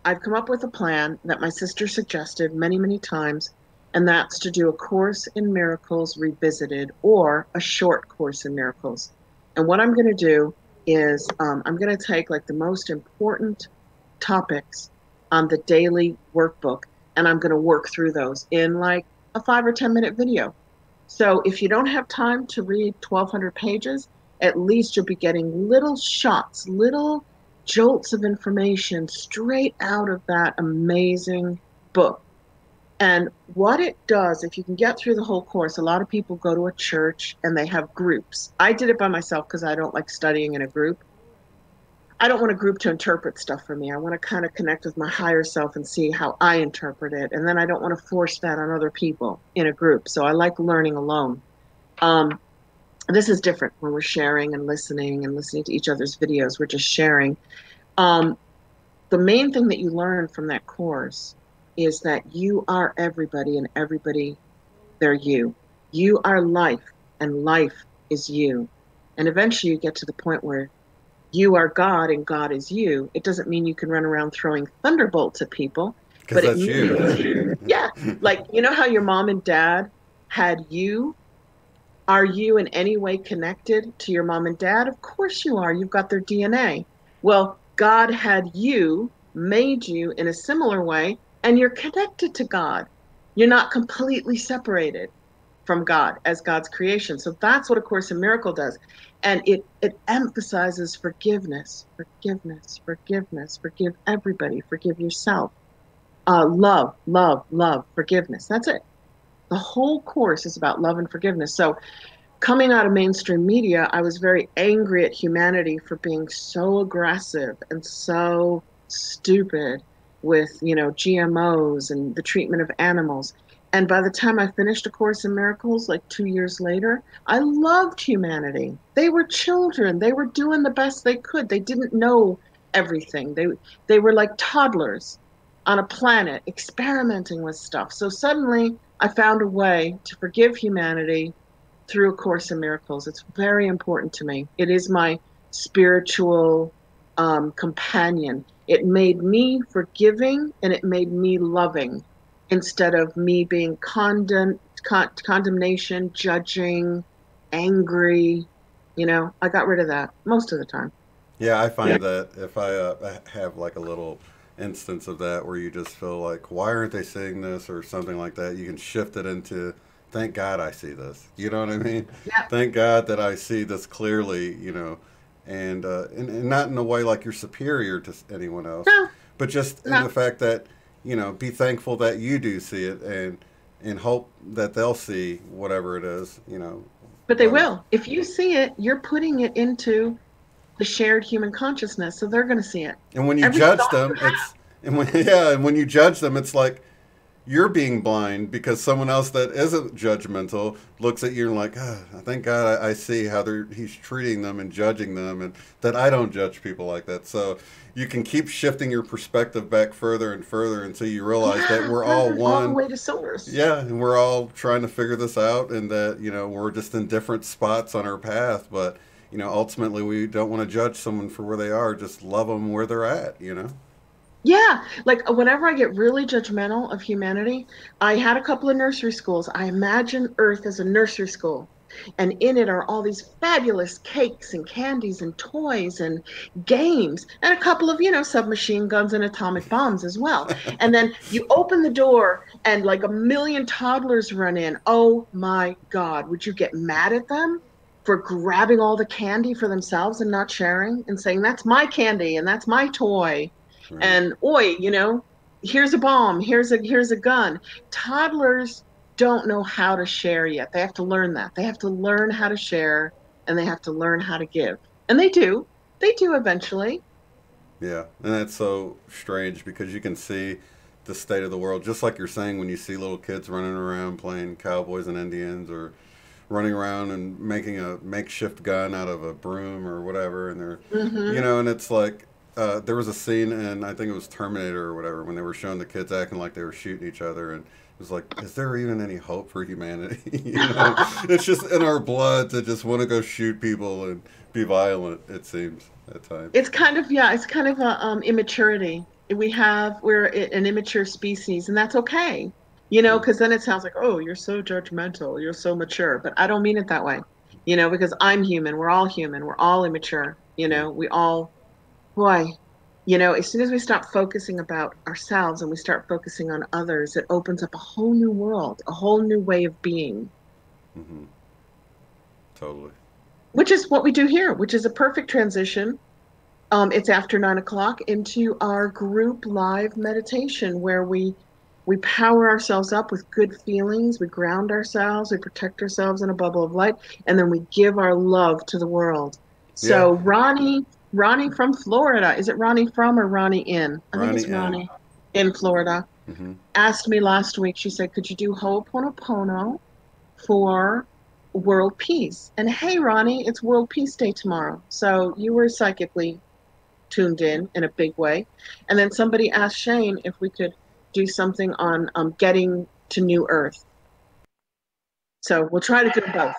I've come up with a plan that my sister suggested many, many times, and that's to do A Course in Miracles Revisited or a short Course in Miracles. And what I'm going to do is I'm going to take like the most important topics on the daily workbook, and I'm going to work through those in like a 5 or 10 minute video. So if you don't have time to read 1,200 pages, at least you'll be getting little shots, little jolts of information straight out of that amazing book. And what it does, if you can get through the whole course, a lot of people go to a church and they have groups. I did it by myself because I don't like studying in a group. I don't want a group to interpret stuff for me. I want to kind of connect with my higher self and see how I interpret it. And then I don't want to force that on other people in a group. So I like learning alone. This is different when we're sharing and listening to each other's videos. We're just sharing. The main thing that you learn from that course is that you are everybody and everybody, they're you. You are life and life is you. And eventually you get to the point where you are God and God is you. It doesn't mean you can run around throwing thunderbolts at people. Because that's you. Yeah. Like, you know how your mom and dad had you? Are you in any way connected to your mom and dad? Of course you are. You've got their DNA. Well, God had you, made you in a similar way, and you're connected to God. You're not completely separated from God as God's creation. So that's what A Course in Miracle does. And it emphasizes forgiveness, forgiveness, forgiveness, forgive everybody, forgive yourself. Love, love, love, forgiveness. That's it. The whole course is about love and forgiveness. So coming out of mainstream media, I was very angry at humanity for being so aggressive and so stupid with, you know, GMOs and the treatment of animals. And by the time I finished A Course in Miracles, like 2 years later, I loved humanity. They were children. They were doing the best they could. They didn't know everything. They were like toddlers on a planet experimenting with stuff. So suddenly I found a way to forgive humanity through A Course in Miracles. It's very important to me. It is my spiritual companion. It made me forgiving and it made me loving, instead of me being condemnation, judging, angry. You know, I got rid of that most of the time. Yeah, I find that if I have like a little instance of that where you just feel like, why aren't they seeing this or something like that, you can shift it into, thank God I see this. You know what I mean? Yeah. Thank God that I see this clearly, you know, and not in a way like you're superior to anyone else, No. but just in No. the fact that, you know, be thankful that you do see it and hope that they'll see whatever it is, you know. But they will. If you see it, you're putting it into the shared human consciousness, so they're going to see it. And when you Every judge thought them, you have. it's and when you judge them, it's like you're being blind because someone else that isn't judgmental looks at you and like, thank God I see how he's treating them and judging them, and that I don't judge people like that. So you can keep shifting your perspective back further and further until you realize that we're all one. All the way to source. Yeah, and we're all trying to figure this out, and that, you know, we're just in different spots on our path, but, you know, ultimately we don't want to judge someone for where they are, just love them where they're at, you know? Yeah, like whenever I get really judgmental of humanity, I had a couple of nursery schools. I imagine Earth as a nursery school, and in it are all these fabulous cakes and candies and toys and games, and a couple of, you know, submachine guns and atomic bombs as well. And then you open the door and like a million toddlers run in. Oh my God, would you get mad at them for grabbing all the candy for themselves and not sharing and saying, that's my candy and that's my toy? Right. And oi, you know, here's a bomb, here's a gun. Toddlers don't know how to share yet. They have to learn that. They have to learn how to share, and they have to learn how to give. And they do. They do eventually. Yeah, and that's so strange because you can see the state of the world, just like you're saying, when you see little kids running around playing cowboys and Indians, or running around and making a makeshift gun out of a broom or whatever, and they're, you know, and it's like, there was a scene in, I think it was Terminator or whatever, when they were showing the kids acting like they were shooting each other, and it was like, is there even any hope for humanity? It's just in our blood to just want to go shoot people and be violent. It seems at times. It's kind of, yeah, it's kind of a immaturity. We're an immature species, and that's okay. Mm. Because then it sounds like, oh, you're so judgmental, you're so mature. But I don't mean it that way, because I'm human. We're all human. We're all immature. Mm. We all, boy, as soon as we stop focusing about ourselves and we start focusing on others, it opens up a whole new world, a whole new way of being. Mm-hmm. Totally. Which is what we do here, which is a perfect transition. It's after 9 o'clock into our group live meditation where we power ourselves up with good feelings, we ground ourselves, we protect ourselves in a bubble of light, and then we give our love to the world. Yeah. So Ronnie from Florida, is it Ronnie from or Ronnie in? I think Ronnie it's N. Ronnie in Florida. Mm-hmm. Asked me last week, she said, could you do Ho'oponopono for world peace? And hey, Ronnie, it's World Peace Day tomorrow. So you were psychically tuned in a big way. And then somebody asked Shane if we could do something on getting to New Earth. So we'll try to do them both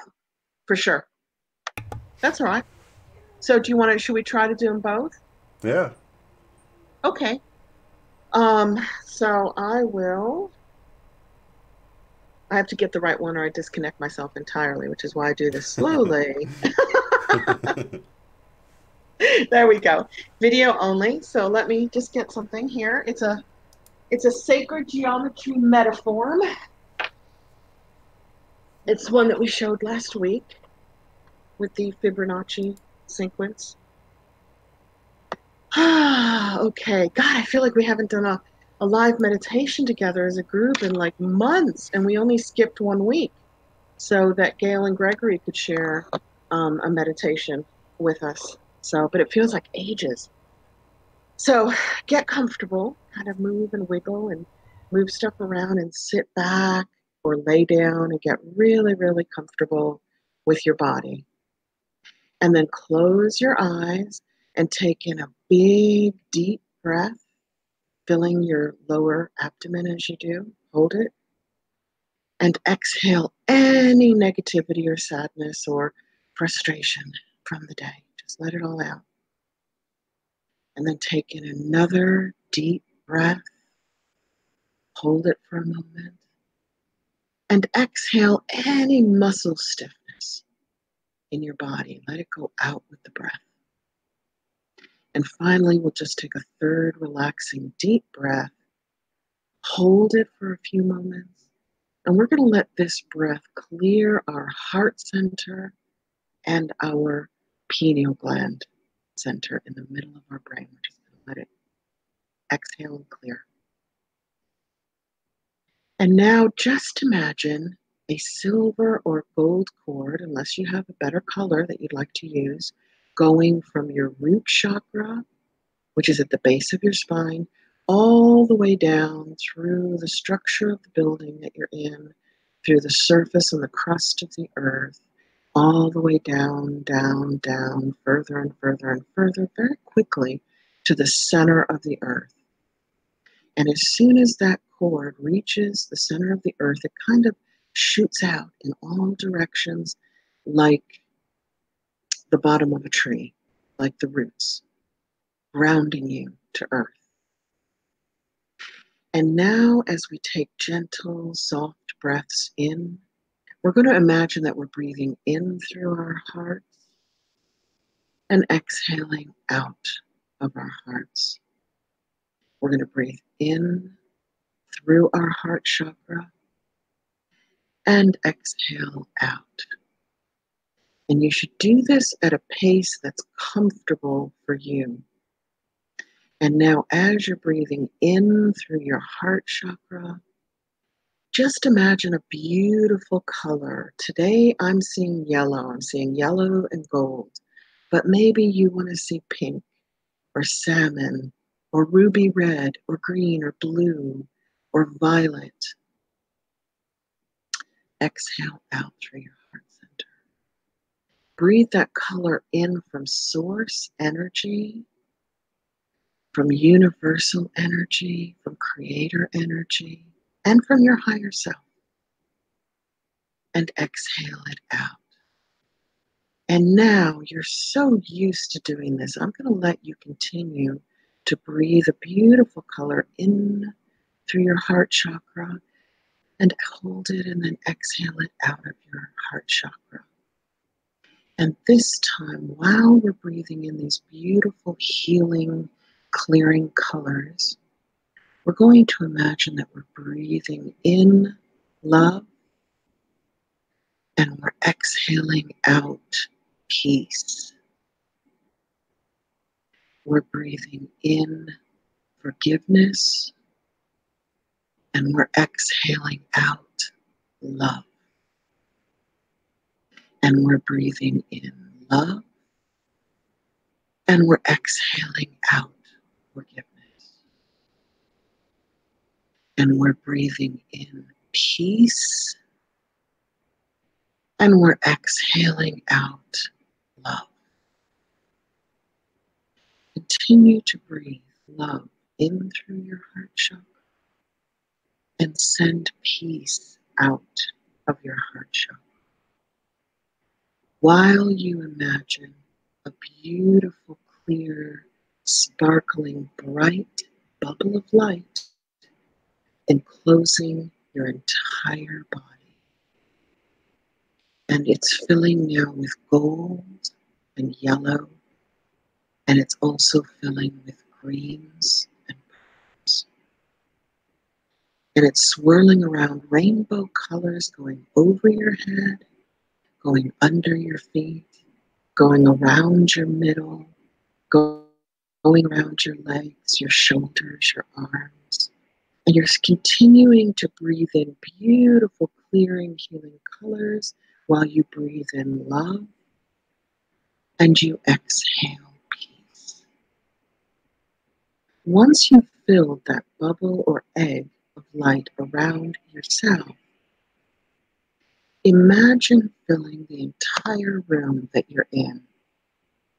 for sure. That's all right. So should we try to do them both? Yeah. Okay. So I have to get the right one or I disconnect myself entirely, which is why I do this slowly. There we go. Video only. So let me just get something here. It's a sacred geometry metaform. It's one that we showed last week with the Fibonacci sequence. Okay. God, I feel like we haven't done a live meditation together as a group in like months, and we only skipped 1 week so that Gail and Gregory could share a meditation with us. But it feels like ages. So get comfortable, kind of move and wiggle and move stuff around and sit back or lay down and get really, really comfortable with your body. And then close your eyes and take in a big, deep breath, filling your lower abdomen as you do. Hold it. And exhale any negativity or sadness or frustration from the day. Just let it all out. And then take in another deep breath. Hold it for a moment. And exhale any muscle stiffness in your body. Let it go out with the breath. And finally, we'll just take a third relaxing deep breath. Hold it for a few moments. And we're going to let this breath clear our heart center and our pineal gland center in the middle of our brain. We're just going to let it exhale and clear. And now just imagine a silver or gold cord, unless you have a better color that you'd like to use, going from your root chakra, which is at the base of your spine, all the way down through the structure of the building that you're in, through the surface and the crust of the earth, all the way down, down, down, further and further and further, very quickly to the center of the earth. And as soon as that cord reaches the center of the earth, it kind of shoots out in all directions like the bottom of a tree, like the roots, grounding you to earth. And now, as we take gentle, soft breaths in, we're going to imagine that we're breathing in through our hearts and exhaling out of our hearts. We're going to breathe in through our heart chakra and exhale out. And you should do this at a pace that's comfortable for you. And now, as you're breathing in through your heart chakra, just imagine a beautiful color. Today, I'm seeing yellow. I'm seeing yellow and gold. But maybe you want to see pink or salmon or ruby red or green or blue or violet. Exhale out through your heart center. Breathe that color in from source energy from universal energy, from creator energy, and from your higher self. And exhale it out. And now you're so used to doing this, I'm going to let you continue to breathe a beautiful color in through your heart chakra and hold it and then exhale it out of your heart chakra. And this time, while we're breathing in these beautiful healing, clearing colors, we're going to imagine that we're breathing in love and we're exhaling out peace. We're breathing in forgiveness and we're exhaling out love. And we're breathing in love and we're exhaling out forgiveness. And we're breathing in peace and we're exhaling out love. Continue to breathe love in through your heart chakra and send peace out of your heart chakra. While you imagine a beautiful, clear, sparkling, bright bubble of light enclosing your entire body. And it's filling now with gold and yellow, and it's also filling with greens and purples. And it's swirling around rainbow colors going over your head, going under your feet, going around your middle, going around your legs, your shoulders, your arms. And you're continuing to breathe in beautiful, clearing, healing colors while you breathe in love and you exhale peace. Once you've filled that bubble or egg of light around yourself, imagine filling the entire room that you're in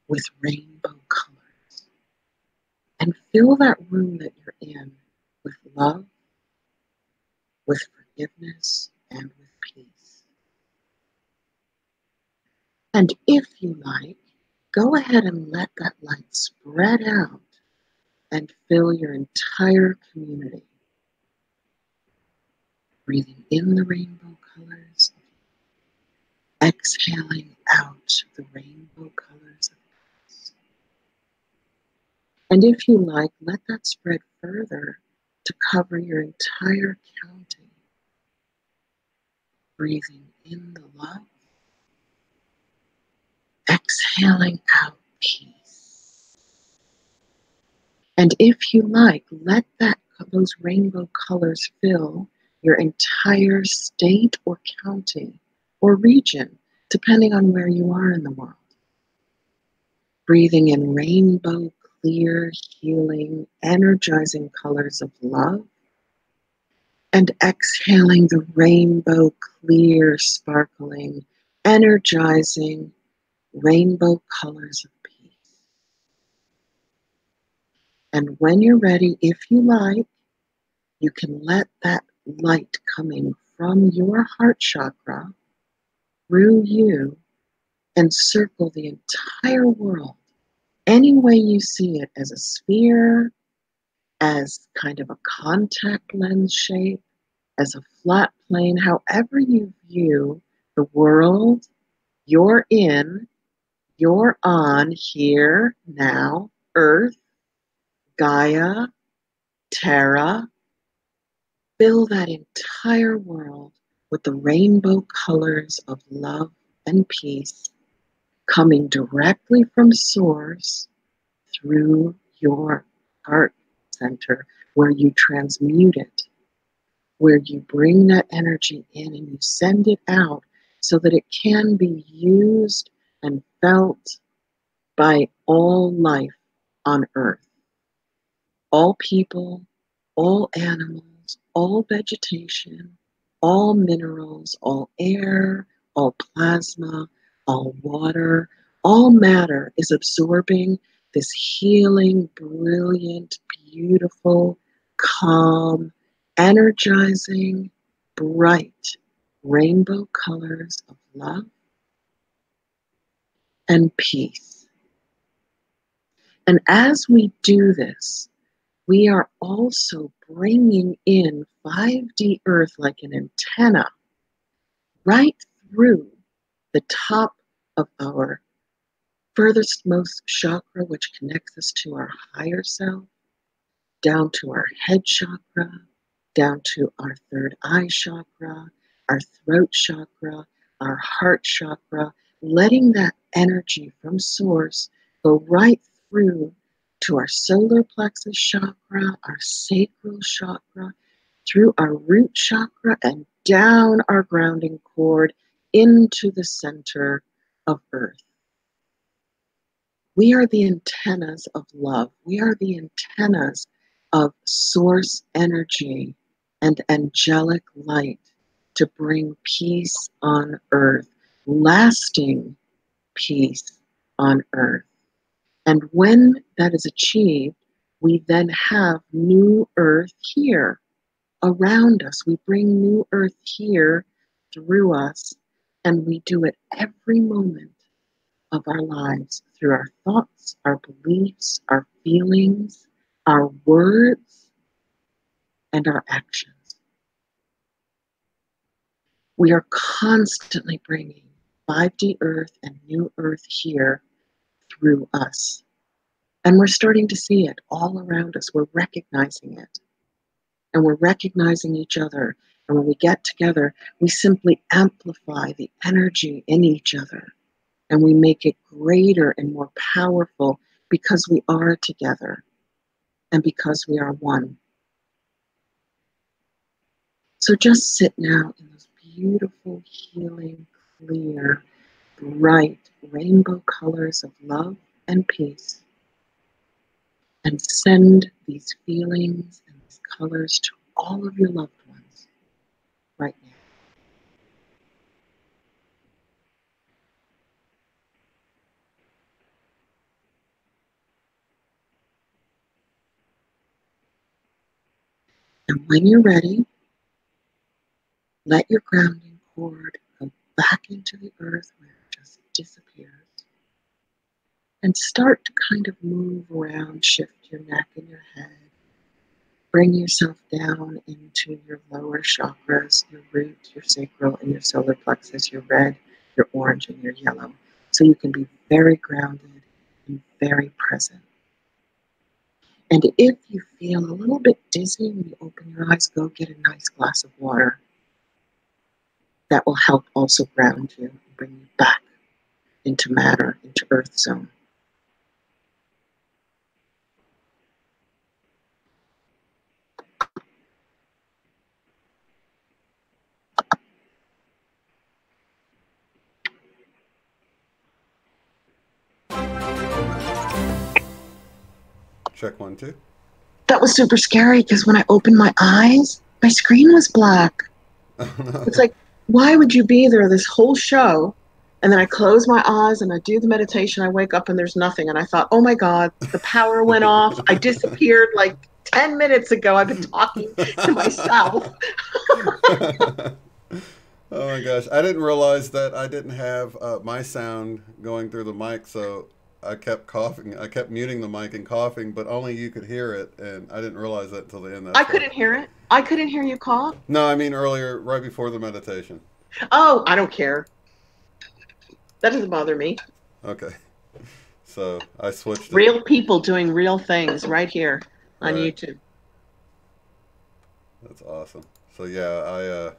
with rainbow colors. And fill that room that you're in with love, with forgiveness, and with peace. And if you like, go ahead and let that light spread out and fill your entire community. Breathing in the rainbow colors, exhaling out the rainbow colors of peace. And if you like, let that spread further to cover your entire county. Breathing in the love, exhaling out peace. And if you like, let those rainbow colors fill your entire state or county or region, depending on where you are in the world. Breathing in rainbow, clear, healing, energizing colors of love, and exhaling the rainbow, clear, sparkling, energizing, rainbow colors of peace. And when you're ready, if you like, you can let that light coming from your heart chakra through you and circle the entire world any way you see it, as a sphere, as kind of a contact lens shape, as a flat plane, however you view the world you're in, you're on here, now, Earth, Gaia, Terra. Fill that entire world with the rainbow colors of love and peace coming directly from Source through your heart center, where you transmute it, where you bring that energy in and you send it out so that it can be used and felt by all life on Earth. All people, all animals, all vegetation, all minerals, all air, all plasma, all water, all matter is absorbing this healing, brilliant, beautiful, calm, energizing, bright rainbow colors of love and peace. And as we do this, we are also bringing in 5D Earth like an antenna right through the top of our furthest most chakra, which connects us to our higher self, down to our head chakra, down to our third eye chakra, our throat chakra, our heart chakra, letting that energy from source go right through to our solar plexus chakra, our sacral chakra, through our root chakra, and down our grounding cord into the center of Earth. We are the antennas of love. We are the antennas of source energy and angelic light to bring peace on earth, lasting peace on earth. And when that is achieved, we then have new earth here around us. We bring new earth here through us, and we do it every moment of our lives through our thoughts, our beliefs, our feelings, our words, and our actions. We are constantly bringing 5D Earth and new Earth here through us. And we're starting to see it all around us. We're recognizing it. And we're recognizing each other. And when we get together, we simply amplify the energy in each other. And we make it greater and more powerful because we are together and because we are one. So just sit now in those beautiful, healing, clear, bright rainbow colors of love and peace, and send these feelings and these colors to all of your loved ones right now. And when you're ready, let your grounding cord go back into the earth where it just disappears. And start to kind of move around, shift your neck and your head. Bring yourself down into your lower chakras, your root, your sacral, and your solar plexus, your red, your orange, and your yellow. So you can be very grounded and very present. And if you feel a little bit dizzy when you open your eyes, go get a nice glass of water. That will help also ground you and bring you back into matter, into Earth zone. Check 1, 2. That was super scary because when I opened my eyes, my screen was black. Oh, no. It's like, why would you be there this whole show? And then I close my eyes and I do the meditation. I wake up and there's nothing. And I thought, oh my God, the power went off. I disappeared like 10 minutes ago. I've been talking to myself. Oh my gosh. I didn't realize that I didn't have my sound going through the mic, so I kept coughing. I kept muting the mic and coughing, but only you could hear it, and I didn't realize that until the end. I couldn't hear it. I couldn't hear you cough. No, I mean earlier, right before the meditation. Oh, I don't care. That doesn't bother me. Okay. So I switched it. Real people doing real things right here on Right. YouTube. That's awesome. So yeah,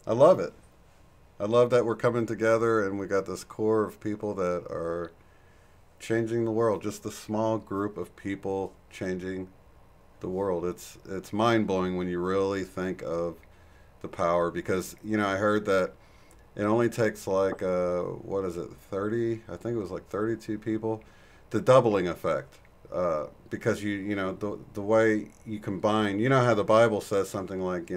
I love it. I love that we're coming together and we got this core of people that are changing the world. Just a small group of people changing the world. It's mind-blowing when you really think of the power, because I heard that it only takes like 30, I think it was like 32 people, the doubling effect, because the way you combine, how the Bible says something like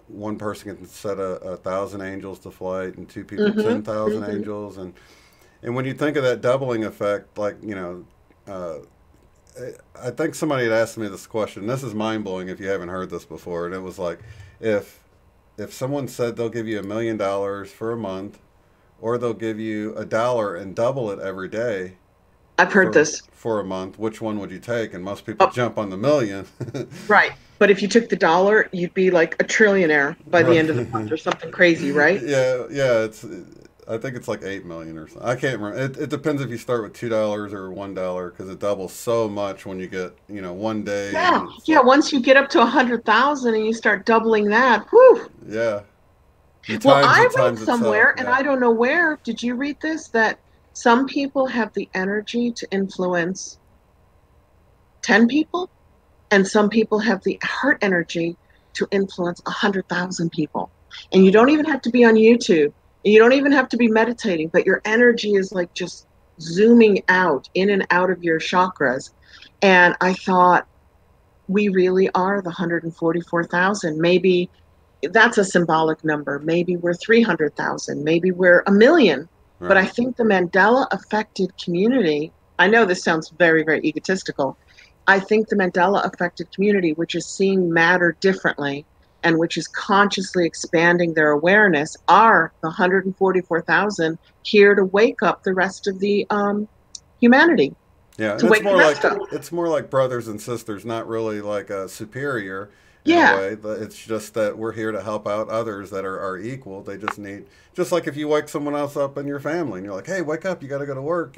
one person can set 1,000 angels to flight and two people 10,000 angels, and And when you think of that doubling effect, like, I think somebody had asked me this question. This is mind blowing if you haven't heard this before. And it was like, if someone said they'll give you $1,000,000 for a month, or they'll give you $1 and double it every day. I've heard this. For a month, which one would you take? And most people jump on the million. Right. But if you took the dollar, you'd be like a trillionaire by the end of the month or something crazy, right? Yeah. I think it's like 8 million or something. I can't remember. It depends if you start with $2 or $1 because it doubles so much when you get, one day. Yeah. Yeah. Once you get up to 100,000 and you start doubling that, whew. Yeah. Well, I read somewhere, and I don't know where. Did you read this? That some people have the energy to influence 10 people, and some people have the heart energy to influence 100,000 people. And you don't even have to be on YouTube. And you don't even have to be meditating, but your energy is like just zooming out, in and out of your chakras. And I thought, we really are the 144,000. Maybe that's a symbolic number. Maybe we're 300,000. Maybe we're 1,000,000. Right. But I think the Mandela affected community, I know this sounds very, very egotistical. I think the Mandela affected community, which is seeing matter differently and which is consciously expanding their awareness, are the 144,000 here to wake up the rest of the humanity. Yeah, and it's more like brothers and sisters, not really like a superior. Yeah. In a way. It's just that we're here to help out others that are equal. They just need, just like if you wake someone else up in your family and you're like, hey, wake up, you got to go to work.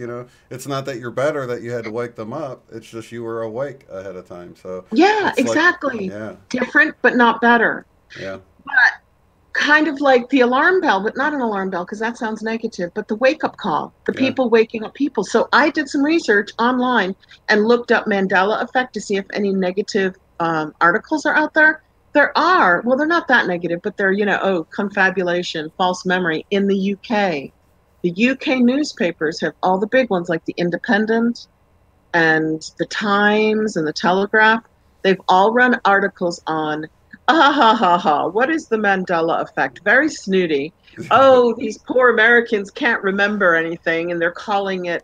It's not that you're better that you had to wake them up. It's just you were awake ahead of time. So yeah, exactly. Different, but not better. Yeah. But kind of like the alarm bell, but not an alarm bell because that sounds negative, but the wake up call, the people waking up people. So I did some research online and looked up Mandela effect to see if any negative articles are out there. There are. Well, they're not that negative, but they're, confabulation, false memory in the UK. The UK newspapers have all the big ones like the Independent and the Times and the Telegraph. They've all run articles on, what is the Mandela effect? Very snooty. Oh, these poor Americans can't remember anything, and they're calling it,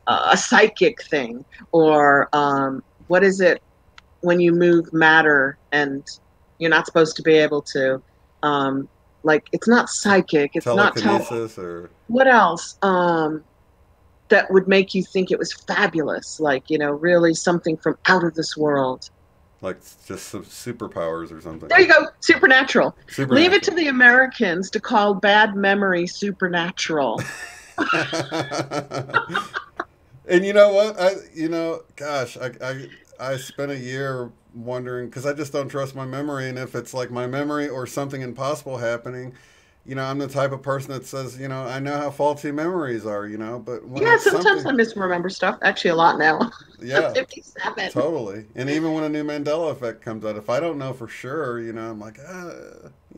a psychic thing, or what is it when you move matter and you're not supposed to be able to, it's not psychic, it's telekinesis, or what else that would make you think it was fabulous, really something from out of this world, like just some superpowers or something. There you go, supernatural. Leave it to the Americans to call bad memory supernatural. And you know what? I spent a year wondering, because I just don't trust my memory, and if it's like my memory or something impossible happening, I'm the type of person that says, I know how faulty memories are, but when sometimes I misremember stuff. Actually, a lot now. Yeah, I'm 57. Totally. And even when a new Mandela effect comes out, if I don't know for sure, I'm like, I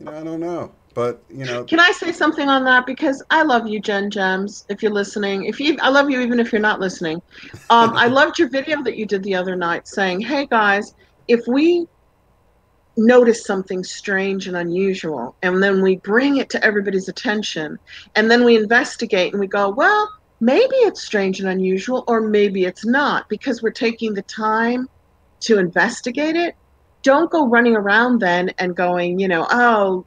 don't know. But Can I say something on that? Because I love you, Jen Gems. If you're listening, I love you even if you're not listening. I loved your video that you did the other night, saying, "Hey guys, if we notice something strange and unusual, and then we bring it to everybody's attention, and then we investigate, and we go, well, maybe it's strange and unusual, or maybe it's not, because we're taking the time to investigate it." Don't go running around then and going, nah,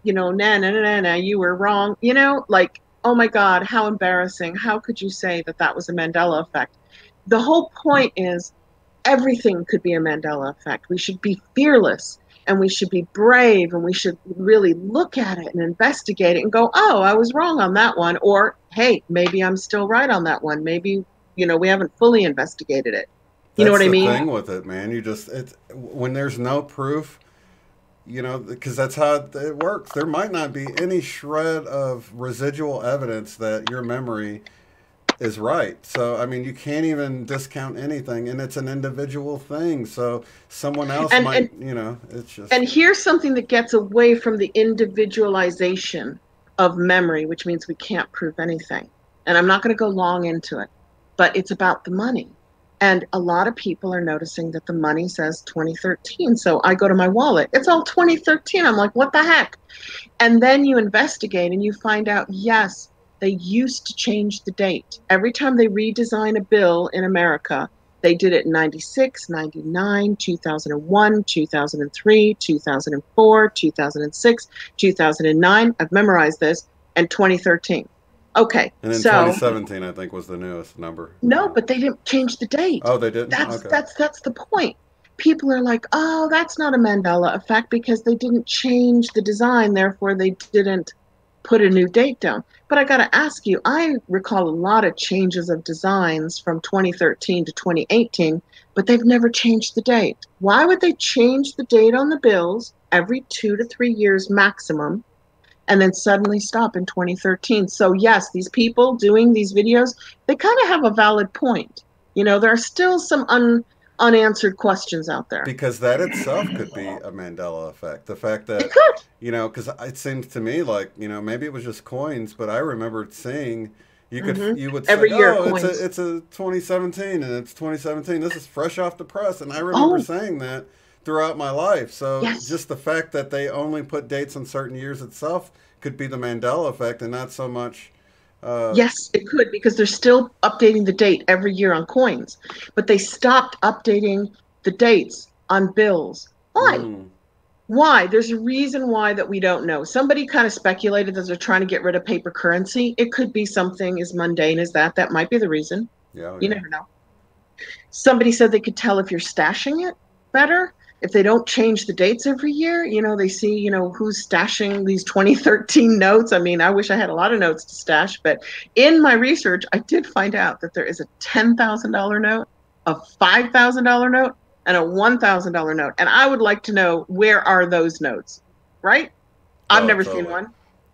you were wrong. Oh my God, how embarrassing. How could you say that was a Mandela effect? The whole point is everything could be a Mandela effect. We should be fearless, and we should be brave, and we should really look at it and investigate it and go, oh, I was wrong on that one. Or, hey, maybe I'm still right on that one. Maybe, we haven't fully investigated it. You know what I mean? That's the thing with it, man. When there's no proof, because that's how it works. There might not be any shred of residual evidence that your memory is right. So, you can't even discount anything, and it's an individual thing. So someone else it's just... And here's something that gets away from the individualization of memory, which means we can't prove anything. And I'm not going to go long into it, but it's about the money. And a lot of people are noticing that the money says 2013. So I go to my wallet. It's all 2013. I'm like, what the heck? And then you investigate and you find out, yes, they used to change the date. Every time they redesign a bill in America, they did it in 96, 99, 2001, 2003, 2004, 2006, 2009. I've memorized this, and 2013. Okay, And then so 2017, I think, was the newest number. no, but they didn't change the date. Oh, they didn't? That's Okay. that's the point. People are like, oh, that's not a Mandela effect because they didn't change the design, therefore they didn't put a new date down. But I got to ask you, I recall a lot of changes of designs from 2013 to 2018, but they've never changed the date. Why would they change the date on the bills every 2 to 3 years maximum and then suddenly stop in 2013? So yes, these people doing these videos, they kind of have a valid point. You know, there are still some unanswered questions out there. Because that itself could be a Mandela effect. The fact It that, could. you know, because it seems to me like, you know, maybe it was just coins, but I remembered seeing you would say, Every year oh, coins. it's a 2017 and it's 2017. This is fresh off the press. And I remember Oh. saying that throughout my life. So Yes. just the fact that they only put dates on certain years itself could be the Mandela effect and not so much. Yes, it could, because they're still updating the date every year on coins, but they stopped updating the dates on bills. Why? Mm, Why? There's a reason why that we don't know. Somebody kind of speculated that they're trying to get rid of paper currency. It could be something as mundane as that. That might be the reason. yeah, You yeah. never know. Somebody said they could tell if you're stashing it better. If they don't change the dates every year, you know, they see, you know, who's stashing these 2013 notes. I mean, I wish I had a lot of notes to stash, but in my research, I did find out that there is a $10,000 note, a $5,000 note, and a $1,000 note. And I would like to know, where are those notes, right? I've Oh, never totally. seen one.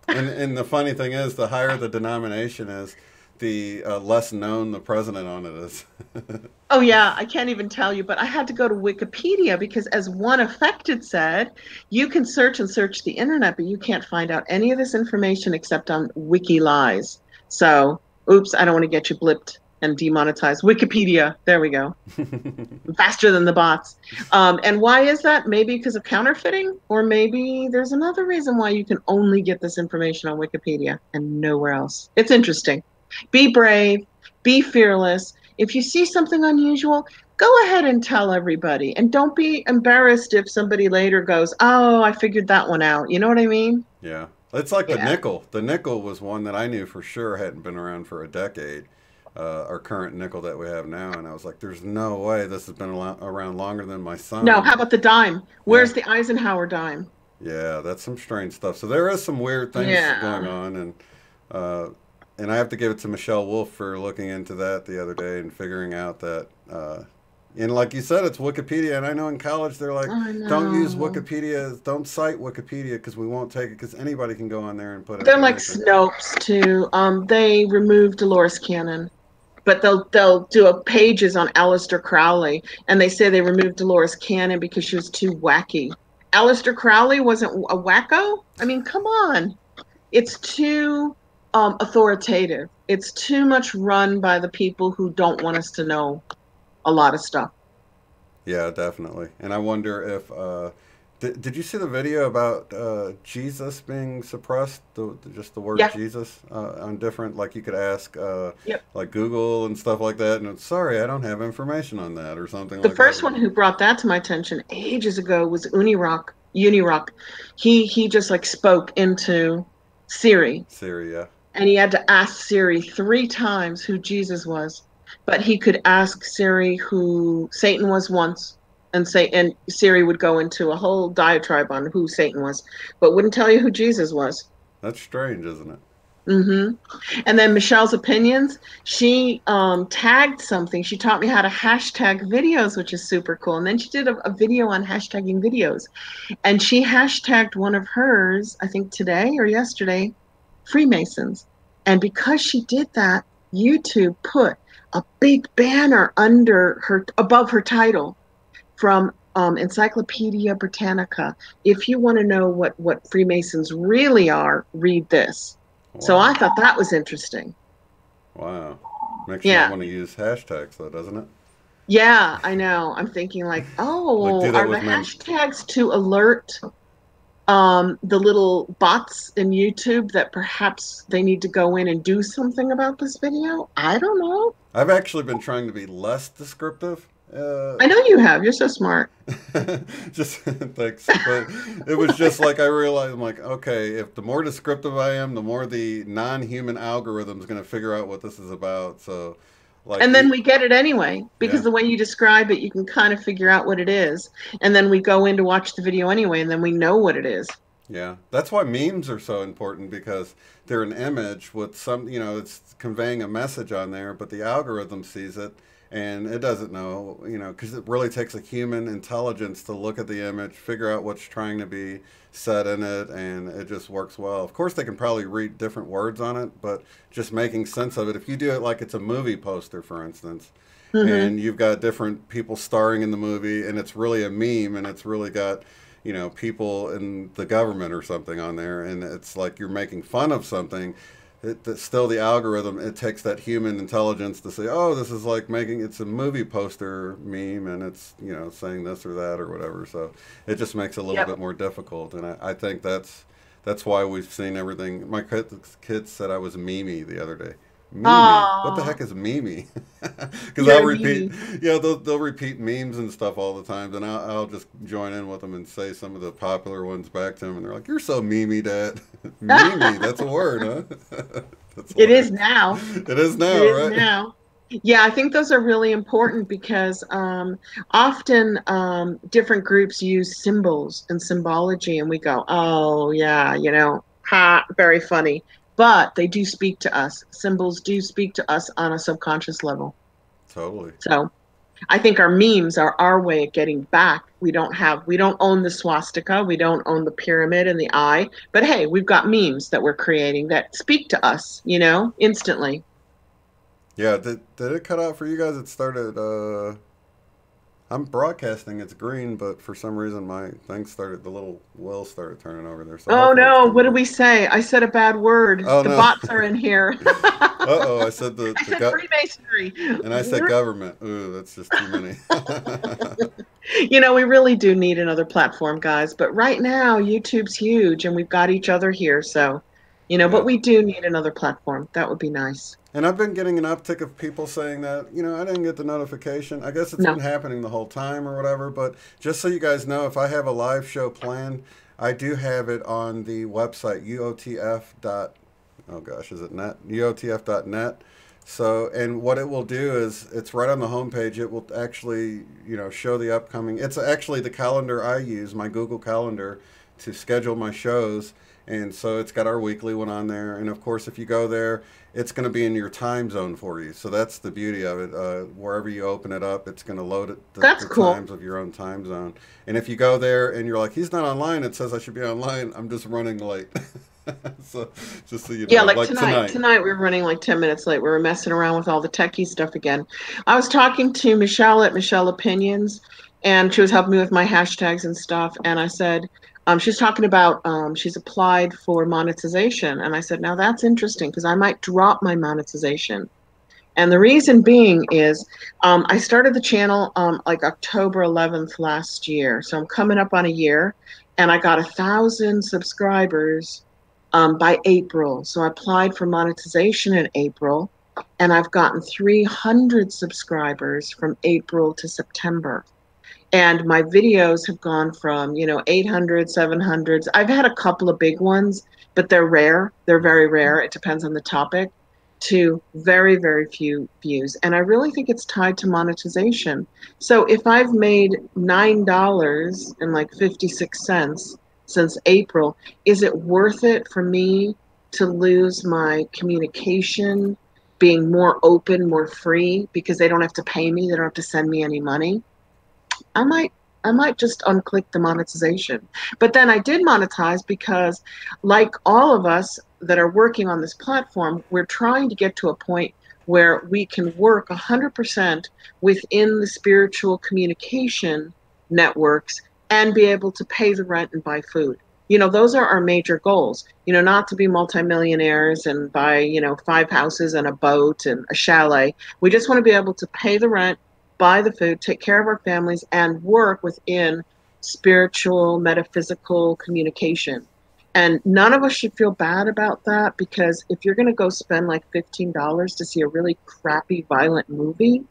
And the funny thing is, the higher the denomination is, the less known the president on it is. Oh, yeah, I can't even tell you, but I had to go to Wikipedia because, as one affected said, you can search and search the internet, but you can't find out any of this information except on Wiki Lies. So, oops, I don't want to get you blipped and demonetized. Wikipedia, there we go. Faster than the bots. And why is that? Maybe because of counterfeiting, or maybe there's another reason why you can only get this information on Wikipedia and nowhere else. It's interesting. Be brave, be fearless. If you see something unusual, go ahead and tell everybody. And don't be embarrassed if somebody later goes, oh, I figured that one out. You know what I mean? Yeah. It's like the Yeah. nickel. The nickel was one that I knew for sure hadn't been around for a decade. Our current nickel that we have now. And I was like, there's no way this has been around longer than my son. No, how about the dime? Where's the Eisenhower dime? Yeah, that's some strange stuff. So there is some weird things Yeah. going on. And I have to give it to Michelle Wolf for looking into that the other day and figuring out that, and like you said, it's Wikipedia. And I know in college they're like, I know. don't use Wikipedia, don't cite Wikipedia because we won't take it because anybody can go on there and put it. They're like Snopes too. They removed Dolores Cannon, but they'll do a pages on Aleister Crowley, and they say they removed Dolores Cannon because she was too wacky. Aleister Crowley wasn't a wacko. I mean, come on, it's too authoritative. It's too much run by the people who don't want us to know a lot of stuff. Yeah, definitely. And I wonder if did you see the video about Jesus being suppressed? Just the word Yeah. Jesus on different, like you could ask Yep. like Google and stuff like that, and it's, sorry, I don't have information on that or something The like first that. one who brought that to my attention ages ago was Unirock. He just like spoke into Siri, Syria. and he had to ask Siri 3 times who Jesus was. But he could ask Siri who Satan was once, and Siri would go into a whole diatribe on who Satan was, but wouldn't tell you who Jesus was. That's strange, isn't it? And then Michelle's opinions, she tagged something. She taught me how to hashtag videos, which is super cool. And then she did a video on hashtagging videos. And she hashtagged one of hers, I think today or yesterday, Freemasons. And because she did that, YouTube put a big banner above her title from Encyclopedia Britannica. If you want to know what Freemasons really are, read this. So I thought that was interesting. Wow. Makes you want to use hashtags, though, doesn't it? Yeah, I know. I'm thinking like, oh, Like, do that are the with men. hashtags to alert the little bots in YouTube that perhaps they need to go in and do something about this video. I don't know. I've actually been trying to be less descriptive. I know you have. You're so smart. Just thanks, but it was just like I realized I'm like, okay, if the more descriptive I am, the more the non-human algorithm is going to figure out what this is about. So, like, And then we get it anyway, because yeah, the way you describe it, you can kind of figure out what it is. And then we go in to watch the video anyway, and then we know what it is. yeah, that's why memes are so important because they're an image with some, it's conveying a message on there, but the algorithm sees it and it doesn't know, because it really takes a human intelligence to look at the image, figure out what's trying to be said in it, and it just works well. Of course, they can probably read different words on it, but just making sense of it. If you do it like it's a movie poster, for instance, Mm-hmm. and you've got different people starring in the movie, and it's really a meme, and it's really got people in the government or something on there, and it's like you're making fun of something. Still, the algorithm, it takes that human intelligence to say, oh, this is like it's a movie poster meme, and it's saying this or that or whatever. So it just makes it a little Yep. bit more difficult, and I think that's why we've seen everything. My kids said I was Mimi the other day. Mimi, what the Oh, heck is Mimi? Because I'll you're repeat, me. they'll repeat memes and stuff all the time, and I'll just join in with them and say some of the popular ones back to them, and they're like, "You're so Mimi, Dad." Mimi, that's a word, huh? That's It is hilarious. now. It is It now, is right? now. Yeah, I think those are really important because often different groups use symbols and symbology, and we go, oh, yeah, ha, very funny. But they do speak to us. Symbols do speak to us on a subconscious level. Totally. So I think our memes are our way of getting back. We don't own the swastika, we don't own the pyramid and the eye, but hey, we've got memes that we're creating that speak to us, instantly. Yeah. Did it cut out for you guys? It started. I'm broadcasting. It's green, but for some reason my thing started. The little wheel started turning over there. So Oh hopefully it's no, coming what did back. we say? I said a bad word. Oh The no. bots are in here. Uh-oh, I said I the said gut, Freemasonry. and I said government. Ooh, that's just too many. We really do need another platform, guys. But right now, YouTube's huge and we've got each other here. So, Yeah. but we do need another platform. That would be nice. And I've been getting an uptick of people saying that, I didn't get the notification. I guess it's been No. happening the whole time or whatever. But just so you guys know, if I have a live show planned, I do have it on the website, UOTF dot, oh gosh, is it net? UOTF dot net. So, and what it will do is it's right on the homepage. It will actually, show the upcoming. It's actually the calendar I use, my Google Calendar, to schedule my shows. And so it's got our weekly one on there. And of course, if you go there, it's going to be in your time zone for you. So that's the beauty of it. Wherever you open it up, it's going to load it That's the cool. times of your own time zone. And if you go there and you're like, he's not online, it says I should be online. I'm just running late. So just so you Yeah, know, like like tonight. tonight. Tonight we were running like 10 minutes late. We were messing around with all the techie stuff again. I was talking to Michelle at Michelle Opinions, and she was helping me with my hashtags and stuff. And I said, she's talking about she's applied for monetization. And I said, now that's interesting because I might drop my monetization. And the reason being is I started the channel like October 11th last year. So I'm coming up on a year, and I got 1,000 subscribers by April. So I applied for monetization in April, and I've gotten 300 subscribers from April to September. And my videos have gone from, 800, 700s. I've had a couple of big ones, but they're rare. They're very rare. It depends on the topic, to very, very few views. And I really think it's tied to monetization. So if I've made $9 and like 56 cents since April, is it worth it for me to lose my communication, being more open, more free, because they don't have to pay me, they don't have to send me any money? I might I might just unclick the monetization. But then I did monetize because, like all of us that are working on this platform, we're trying to get to a point where we can work 100% within the spiritual communication networks and be able to pay the rent and buy food. Those are our major goals. Not to be multimillionaires and buy, 5 houses and a boat and a chalet. We just want to be able to pay the rent, buy the food, take care of our families, and work within spiritual, metaphysical communication. And none of us should feel bad about that, because if you're going to go spend like $15 to see a really crappy, violent movie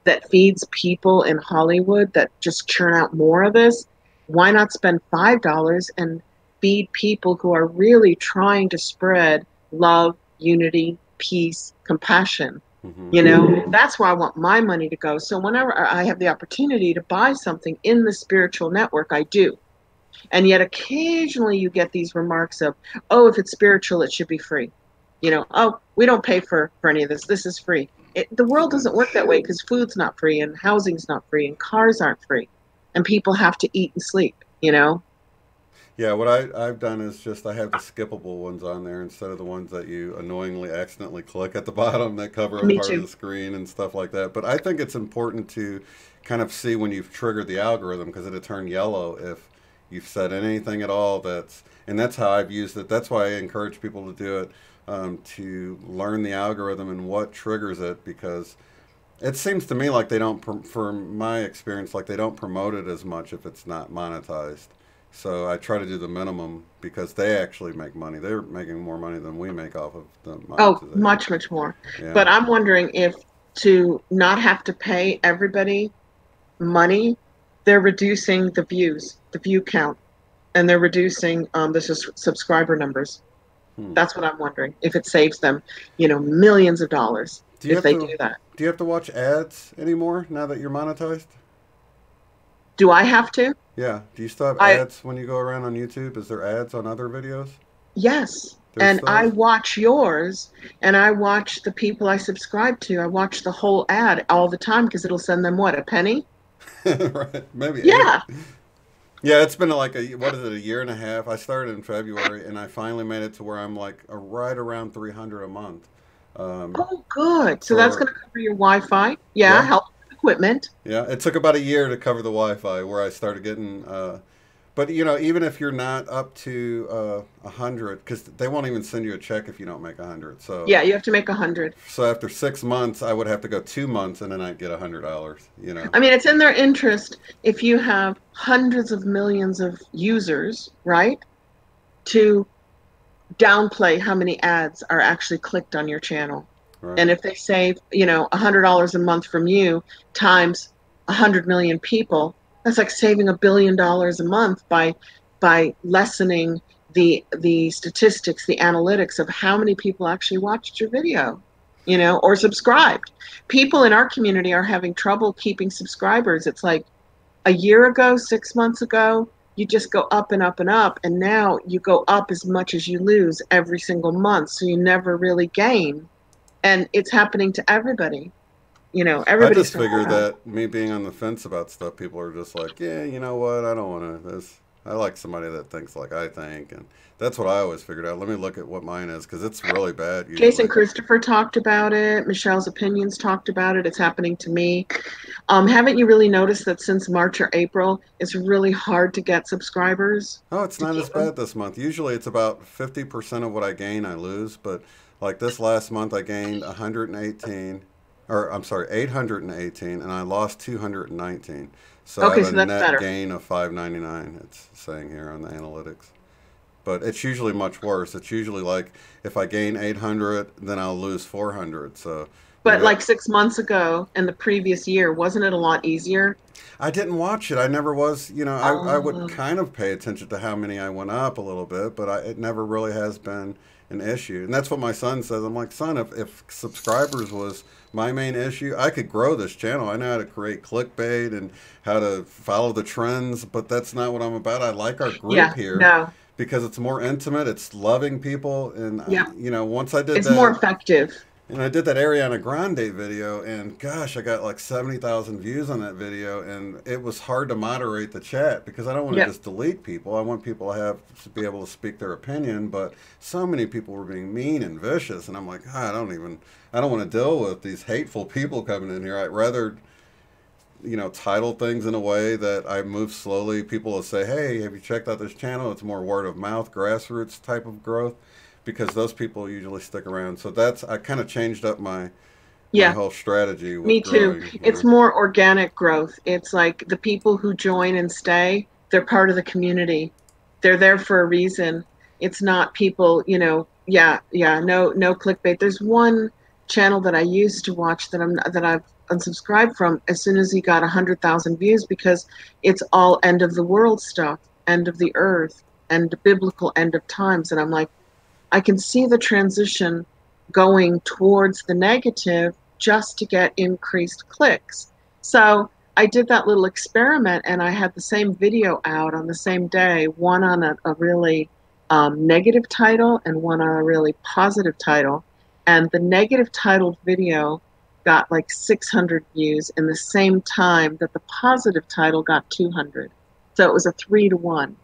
that feeds people in Hollywood that just churn out more of this, why not spend $5 and feed people who are really trying to spread love, unity, peace, compassion? You know, that's where I want my money to go. So whenever I have the opportunity to buy something in the spiritual network, I do. And yet occasionally you get these remarks of, oh, if it's spiritual, it should be free. You know, oh, we don't pay for any of this. This is free. The world doesn't work that way, because food's not free, and housing's not free, and cars aren't free, and people have to eat and sleep, you know? Yeah, what I've done is just I have the skippable ones on there instead of the ones that you annoyingly accidentally click at the bottom that cover up Me part too. of the screen and stuff like that. But I think it's important to kind of see when you've triggered the algorithm, because it'll turn yellow if you've said anything at all and that's how I've used it. That's why I encourage people to do it, to learn the algorithm and what triggers it, because it seems to me like they don't, from my experience, like they don't promote it as much if it's not monetized. So I try to do the minimum, because they actually make money. They're making more money than we make off of the Oh, monetization. much, much more. Yeah. But I'm wondering if, to not have to pay everybody money, they're reducing the views, the view count, and they're reducing the subscriber numbers. That's what I'm wondering, if it saves them, you know, millions of dollars if they do that. Do you have to watch ads anymore now that you're monetized? Do I have to? Yeah. Do you still have ads when you go around on YouTube? Is there ads on other videos? Yes. And I watch yours, and I watch the people I subscribe to. I watch the whole ad all the time, because it'll send them, what, a penny? Right. Maybe. Yeah. Yeah, it's been like a year and a half. I started in February, and I finally made it to where I'm like right around 300 a month. Oh, good. So that's going to cover your Wi-Fi. Yeah, help with equipment. Yeah, it took about a year to cover the Wi-Fi, where I started getting. But you know, even if you're not up to 100, because they won't even send you a check if you don't make 100. So yeah, you have to make 100. So after 6 months, I would have to go 2 months, and then I'd get $100. You know. I mean, it's in their interest, if you have hundreds of millions of users, right, to downplay how many ads are actually clicked on your channel. Right. And if they save, you know, $100 a month from you times 100 million people, that's like saving $1 billion a month by lessening the statistics, the analytics of how many people actually watched your video, you know, or subscribed. People in our community are having trouble keeping subscribers. It's like a year ago, 6 months ago, you just go up and up and up, and now you go up as much as you lose every single month, so you never really gain. And it's happening to everybody. You know, everybody. I just figured that me being on the fence about stuff, people are just like, yeah, you know what, I don't want to. I like somebody that thinks like I think, and that's what I always figured out. Let me look at what mine is, because it's really bad. Usually. Jason Christopher talked about it. Michelle's Opinions talked about it. It's happening to me. Haven't you really noticed that since March or April, it's really hard to get subscribers? Oh, it's not as bad this month. Usually it's about 50% of what I gain, I lose. But like this last month, I gained 818, and I lost 219. So I have a net gain of 599, it's saying here on the analytics. But it's usually much worse. It's usually like if I gain 800, then I'll lose 400. So. But like 6 months ago and the previous year, wasn't it a lot easier? I didn't watch it. I never was, you know, I would kind of pay attention to how many I went up a little bit, but it never really has been an issue. And that's what my son says. I'm like, son, if subscribers was my main issue, I could grow this channel. I know how to create clickbait and how to follow the trends, but that's not what I'm about. I like our group here because it's more intimate. It's loving people. And, you know, once I did that. It's more effective. And I did that Ariana Grande video, and gosh, I got like 70,000 views on that video, and it was hard to moderate the chat because I don't want to just delete people. I want people to be able to speak their opinion, but so many people were being mean and vicious, and I'm like, I don't want to deal with these hateful people coming in here. I'd rather, you know, title things in a way that I move slowly. People will say, hey, have you checked out this channel? It's more word of mouth, grassroots type of growth. Because those people usually stick around. So I kind of changed up my whole strategy. With Me too. It's more organic growth. It's like the people who join and stay, They're part of the community. They're there for a reason. It's not people, you know, no clickbait. There's one channel that I used to watch that I've unsubscribed from as soon as he got 100,000 views, because it's all end of the world stuff, end of the earth, and biblical end of times. And I'm like, I can see the transition going towards the negative just to get increased clicks. So I did that little experiment, and I had the same video out on the same day, one on a really negative title and one on a really positive title. And the negative titled video got like 600 views in the same time that the positive title got 200. So it was a 3-to-1.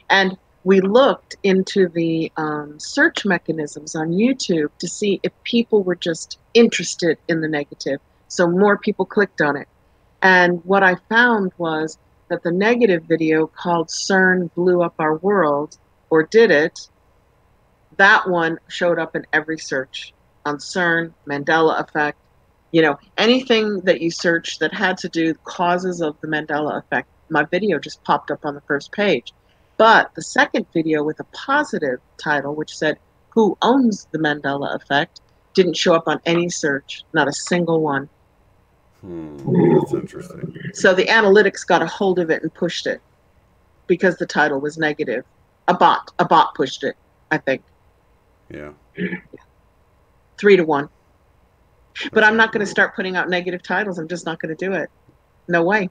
And we looked into the search mechanisms on YouTube to see if people were just interested in the negative. So more people clicked on it. And what I found was that the negative video called CERN Blew Up Our World, or Did It, that one showed up in every search on CERN, Mandela effect, you know, anything that you search that had to do with causes of the Mandela effect, my video just popped up on the first page. But the second video with a positive title, which said, "Who owns the Mandela effect?" didn't show up on any search, not a single one. That's interesting. So the analytics got a hold of it and pushed it because the title was negative. A bot pushed it, I think. Yeah. 3-to-1. But I'm not going to start putting out negative titles. I'm just not going to do it. No way.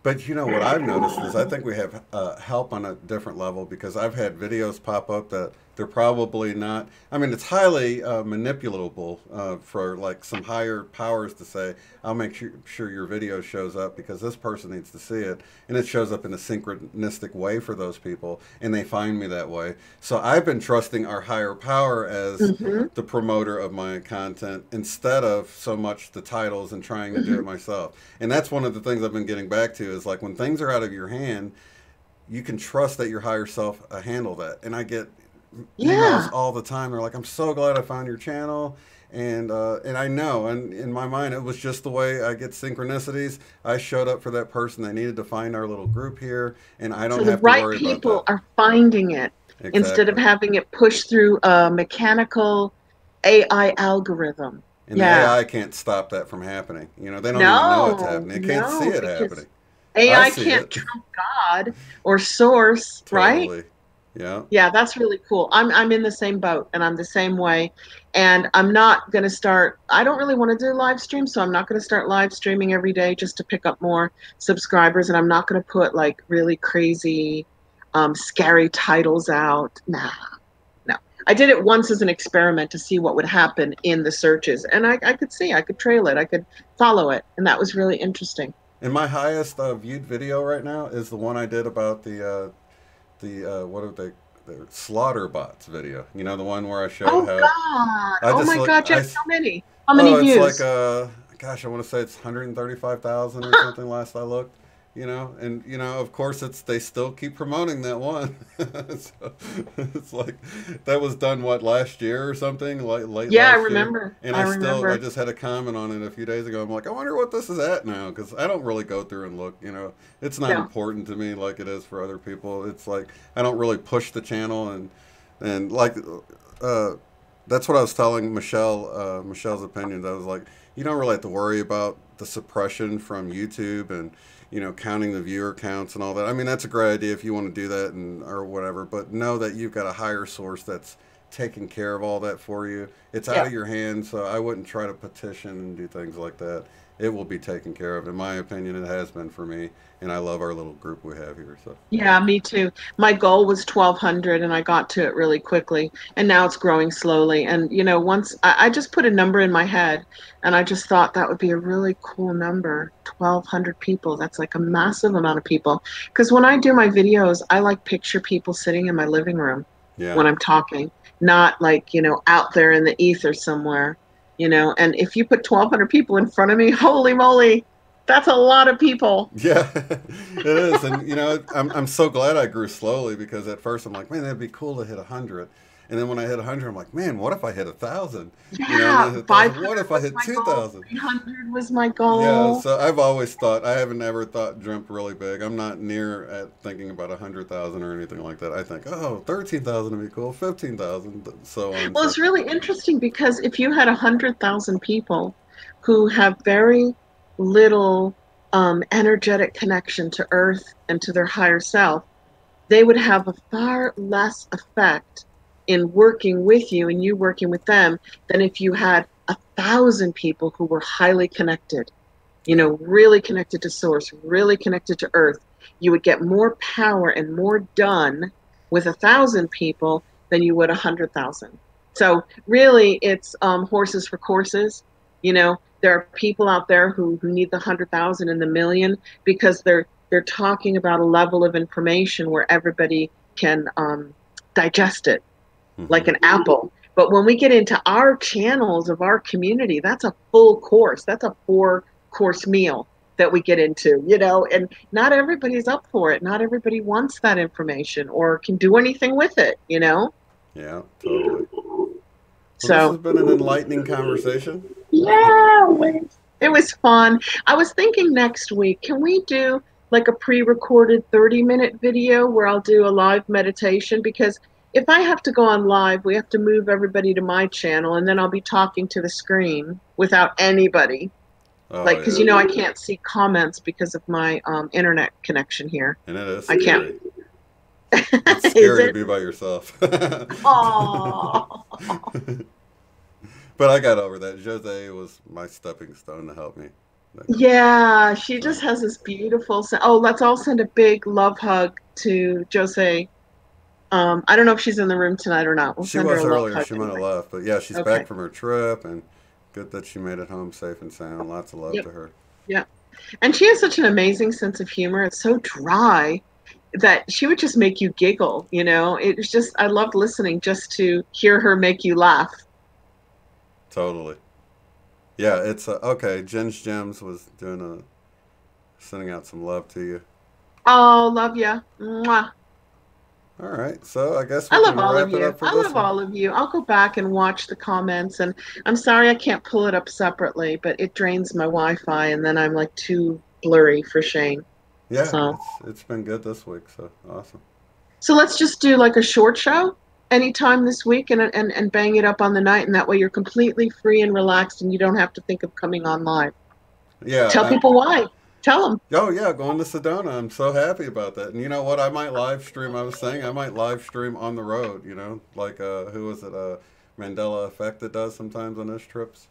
But you know what I've noticed is I think we have help on a different level, because I've had videos pop up that they're probably not. I mean, it's highly manipulable for like some higher powers to say, "I'll make sure your video shows up because this person needs to see it," and it shows up in a synchronistic way for those people, and they find me that way. So I've been trusting our higher power as the promoter of my content instead of so much the titles and trying to do it myself. And that's one of the things I've been getting back to is like when things are out of your hand, you can trust that your higher self handle that. And I get emails all the time. They're like, "I'm so glad I found your channel." And I know, and in my mind, it was just the way I get synchronicities. I showed up for that person. They needed to find our little group here, and I don't have to worry about that. So the right people are finding it instead of having it pushed through a mechanical AI algorithm. And the AI can't stop that from happening. You know, they don't even know it's happening. They can't see it happening. AI can't trump God or source, right? Yeah. Yeah, that's really cool. I'm in the same boat, and I'm the same way. And I'm not going to start, I don't really want to do live streams, so I'm not going to start live streaming every day just to pick up more subscribers. And I'm not going to put like really crazy, scary titles out. No. I did it once as an experiment to see what would happen in the searches. And I could see, I could trail it, I could follow it. And that was really interesting. And my highest viewed video right now is the one I did about the what are they? The slaughter bots video. You know, the one where I showed how. Oh my God! You have so many. How many views? It's like gosh, I want to say it's 135,000 or something. Last I looked. You know, and you know, of course, they still keep promoting that one. So it's like that was done last year or something, late last year. I remember. And I just had a comment on it a few days ago. I'm like, I wonder what this is at now, because I don't really go through and look. You know, it's not important to me like it is for other people. It's like I don't really push the channel, and like that's what I was telling Michelle. Michelle's opinions. I was like, you don't really have to worry about the suppression from YouTube and, you know, counting the viewer counts and all that. I mean, that's a great idea if you want to do that or whatever, but know that you've got a higher source that's taking care of all that for you. It's out of your hands, so I wouldn't try to petition and do things like that. It will be taken care of. In my opinion, it has been for me, and I love our little group we have here. So yeah, me too. My goal was 1,200, and I got to it really quickly, and now it's growing slowly. And you know, once I just put a number in my head, and I just thought that would be a really cool number. 1,200 people. That's like a massive amount of people. Because when I do my videos, I like picture people sitting in my living room when I'm talking, not like, you know, out there in the ether somewhere. You know, and if you put 1,200 people in front of me, holy moly, that's a lot of people. Yeah, it is. And, you know, I'm so glad I grew slowly, because at first I'm like, man, that'd be cool to hit 100. And then when I hit 100, I'm like, man, what if I hit 1,000? Yeah, You know, and then hit 1,000. What 500 if I was hit my goal. 2,000? 300 was my Yeah, goal. so I've always thought, I haven't ever dreamt really big. I'm not near at thinking about 100,000 or anything like that. I think, oh, 13,000 would be cool, 15,000, so on. Well, So, it's really interesting because if you had 100,000 people who have very little energetic connection to Earth and to their higher self, they would have a far less effect in working with you and you working with them than if you had 1,000 people who were highly connected, yeah. really connected to Source, really connected to Earth. You would get more power and more done with 1,000 people than you would 100,000. So really, it's horses for courses. There are people out there who need the 100,000 and the million because they're talking about a level of information where everybody can digest it like Hmm. an apple. But when we get into our channels of our community, that's a full course. That's a 4-course meal that we get into, and not everybody's up for it. Not everybody wants that information or can do anything with it. Yeah, totally. Well, this has So, been an enlightening conversation. yeah, it was fun. I was thinking next week, can we do like a pre-recorded 30-minute video where I'll do a live meditation? Because if I have to go on live, we have to move everybody to my channel, and then I'll be talking to the screen without anybody. Oh, Like, because yeah. I can't see comments because of my internet connection here. And it is I can't. scary. It's Is scary to it? be by yourself. Oh. But I got over that. Jose was my stepping stone to help me. Yeah, she So, just has this beautiful. Oh, let's all send a big love hug to Jose. I don't know if she's in the room tonight or not. We'll she send her a was love earlier. hug She might have anyway. left. But yeah, she's back Okay. from her trip, and good that she made it home safe and sound. Lots of love Yep. to her. Yep. And she has such an amazing sense of humor. It's so dry that she would just make you giggle. It was just, I loved listening just to hear her make you laugh. Totally. Yeah, it's okay. Jen's Gems was sending out some love to you. Oh, love ya. Mwah. All right, so I guess I we love can all of wrap it you. up for I this love one. all of you. I'll go back and watch the comments, and I'm sorry I can't pull it up separately, but it drains my Wi-Fi, and then I'm like too blurry for Shane. Yeah, So, it's been good this week, so awesome. so let's just do like a short show anytime this week, and bang it up on the night, and that way you're completely free and relaxed, and you don't have to think of coming on live. Tell Yeah, people why. Tell them. oh yeah, going to Sedona. I'm so happy about that. And you know what? I might live stream. I was saying I might live stream on the road. Like who was it? Mandela Effect that does sometimes on his trips.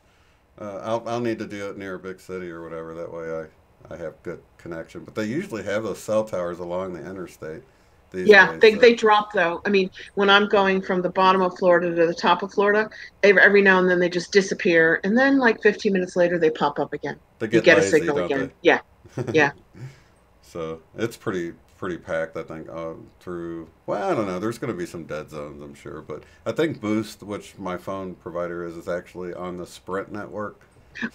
I'll need to do it near a big city or whatever. That way I have good connection. But they usually have those cell towers along the interstate these Yeah, days. they drop though. I mean, when I'm going from the bottom of Florida to the top of Florida, every now and then they just disappear, and then like 15 minutes later they pop up again. They You get get a lazy, signal don't again. they? Yeah, yeah. So it's pretty packed. I think through. Well, I don't know. There's going to be some dead zones, I'm sure, but I think Boost, which my phone provider is actually on the Sprint network.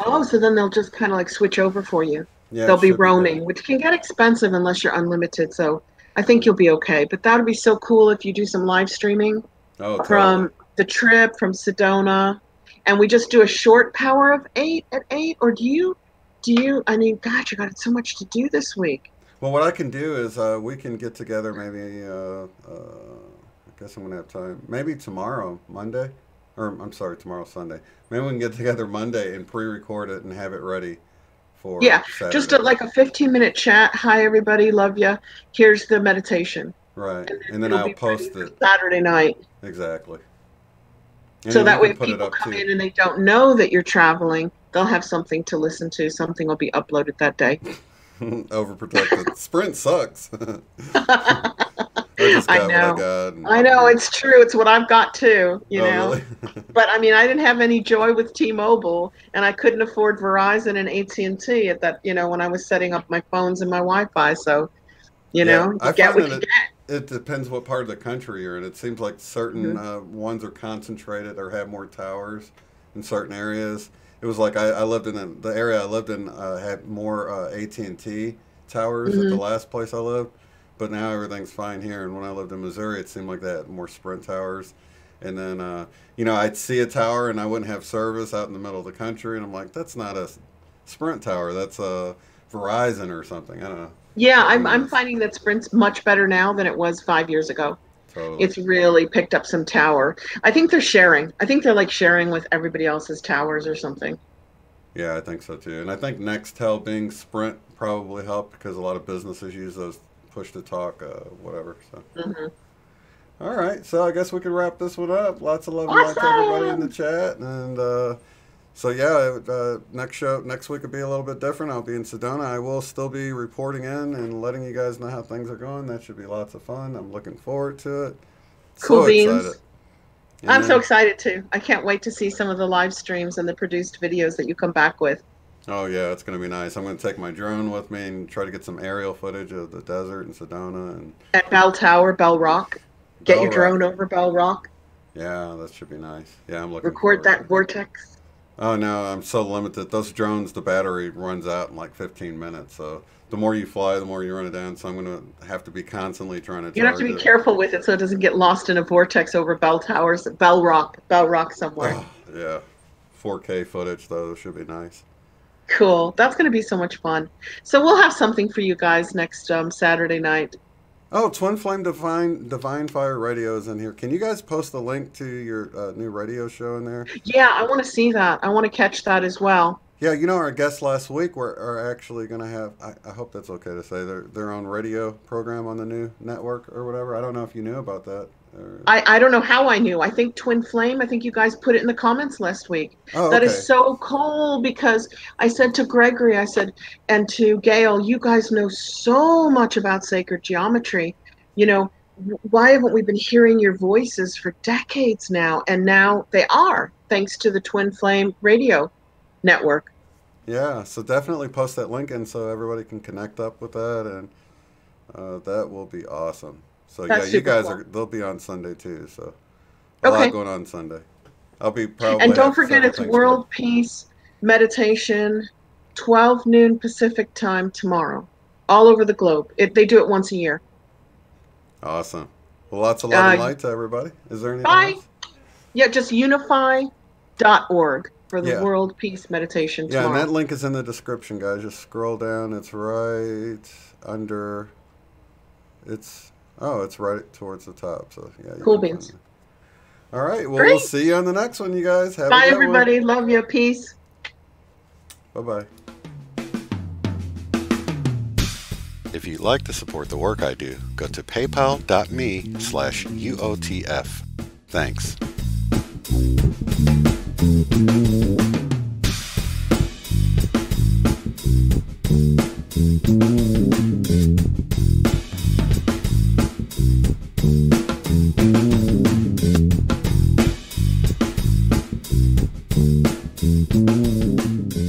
Oh, So so then they'll just kind of like switch over for you. yeah, They'll it be should be good. roaming, which can get expensive unless you're unlimited. So I think Right. you'll be okay. But that would be so cool if you do some live streaming Oh, totally. from the trip from Sedona, and we just do a short power of 8 at 8. Or do you? I mean, gosh, you got so much to do this week. Well, what I can do is we can get together maybe. I guess I'm gonna have time. Maybe tomorrow, Monday, or I'm sorry, tomorrow Sunday. Maybe we can get together Monday and pre-record it and have it ready for Yeah, just Saturday. like a 15-minute chat. Hi, everybody, love you. Here's the meditation, Right, and then and then it'll I'll be ready post for it Saturday night. exactly, and So then you that way, can if put it people up come too. in and they don't know that you're traveling, they'll have something to listen to. Something will be uploaded that day. Overprotected. Sprint sucks. I just I got what I know. got, I and know, it's true. It's what I've got too, you oh know. really? But I mean, I didn't have any joy with T-Mobile, and I couldn't afford Verizon and AT&T at that, when I was setting up my phones and my Wi-Fi. So, Yeah, you I get find what that you it depends what part of the country you're in. It seems like get. certain ones are concentrated or have more towers in certain areas. It was like I lived in the area I lived in had more AT&T towers at the Hmm. last place I lived, but now everything's fine here. And when I lived in Missouri, it seemed like they had more Sprint towers. And then, you know, I'd see a tower and I wouldn't have service out in the middle of the country. And I'm like, that's not a Sprint tower. That's a Verizon or something. I don't know. Yeah, I'm finding that Sprint's much better now than it was 5 years ago. Totally. It's really picked up some tower. I think they're sharing. I think they're like sharing with everybody else's towers or something. Yeah, I think so too. And I think Nextel being Sprint probably helped because a lot of businesses use those push to talk, whatever. So. Mm-hmm. All right, so I guess we can wrap this one up. Lots of love and light to everybody in the chat. And so yeah, next week will be a little bit different. I'll be in Sedona. I will still be reporting in and letting you guys know how things are going. That should be lots of fun. I'm looking forward to it. Cool so beans. Excited. I'm so excited too. I can't wait to see some of the live streams and the produced videos that you come back with. Oh yeah, it's going to be nice. I'm going to take my drone with me and try to get some aerial footage of the desert in Sedona. And at Bell Tower, Bell Rock. Get your drone over Bell Rock. Yeah, that should be nice. Yeah, I'm looking Record that vortex. Oh no, I'm so limited. Those drones, the battery runs out in like 15 minutes. So the more you fly, the more you run it down. So I'm going to have to be constantly trying to charge it. You have to be careful with it so it doesn't get lost in a vortex over Bell Towers, Bell Rock somewhere. Oh, yeah. 4K footage, though, should be nice. Cool. That's going to be so much fun. So we'll have something for you guys next Saturday night. Oh, Twin Flame Divine Fire Radio is in here. Can you guys post the link to your new radio show in there? Yeah, I want to see that. I want to catch that as well. Yeah, you know, our guests last week are actually going to have, I hope that's okay to say, their own radio program on the new network or whatever. I don't know if you knew about that. I don't know how I knew. I think Twin Flame, I think you guys put it in the comments last week. Oh, that is so cool because I said to Gregory, and to Gail, you guys know so much about sacred geometry. You know, why haven't we been hearing your voices for decades now? And now they are, thanks to the Twin Flame radio network. Yeah, so definitely post that link in so everybody can connect up with that, and that will be awesome. So That's yeah, you guys cool. they'll be on Sunday too. So a lot going on Sunday. I'll be probably. And don't forget, it's World Peace Meditation, 12 noon Pacific time tomorrow, all over the globe. They do it once a year. Awesome. Well, lots of love and light to everybody. Is there anything else? Yeah, just unify.org for the World Peace Meditation tomorrow. Yeah, and that link is in the description, guys. Just scroll down. It's right under. It's right towards the top. So yeah. Cool beans. All right. Well, we'll see you on the next one, you guys. Have a good one. Bye, everybody. Love you. Peace. Bye-bye. If you'd like to support the work I do, go to paypal.me/UOTF. Thanks.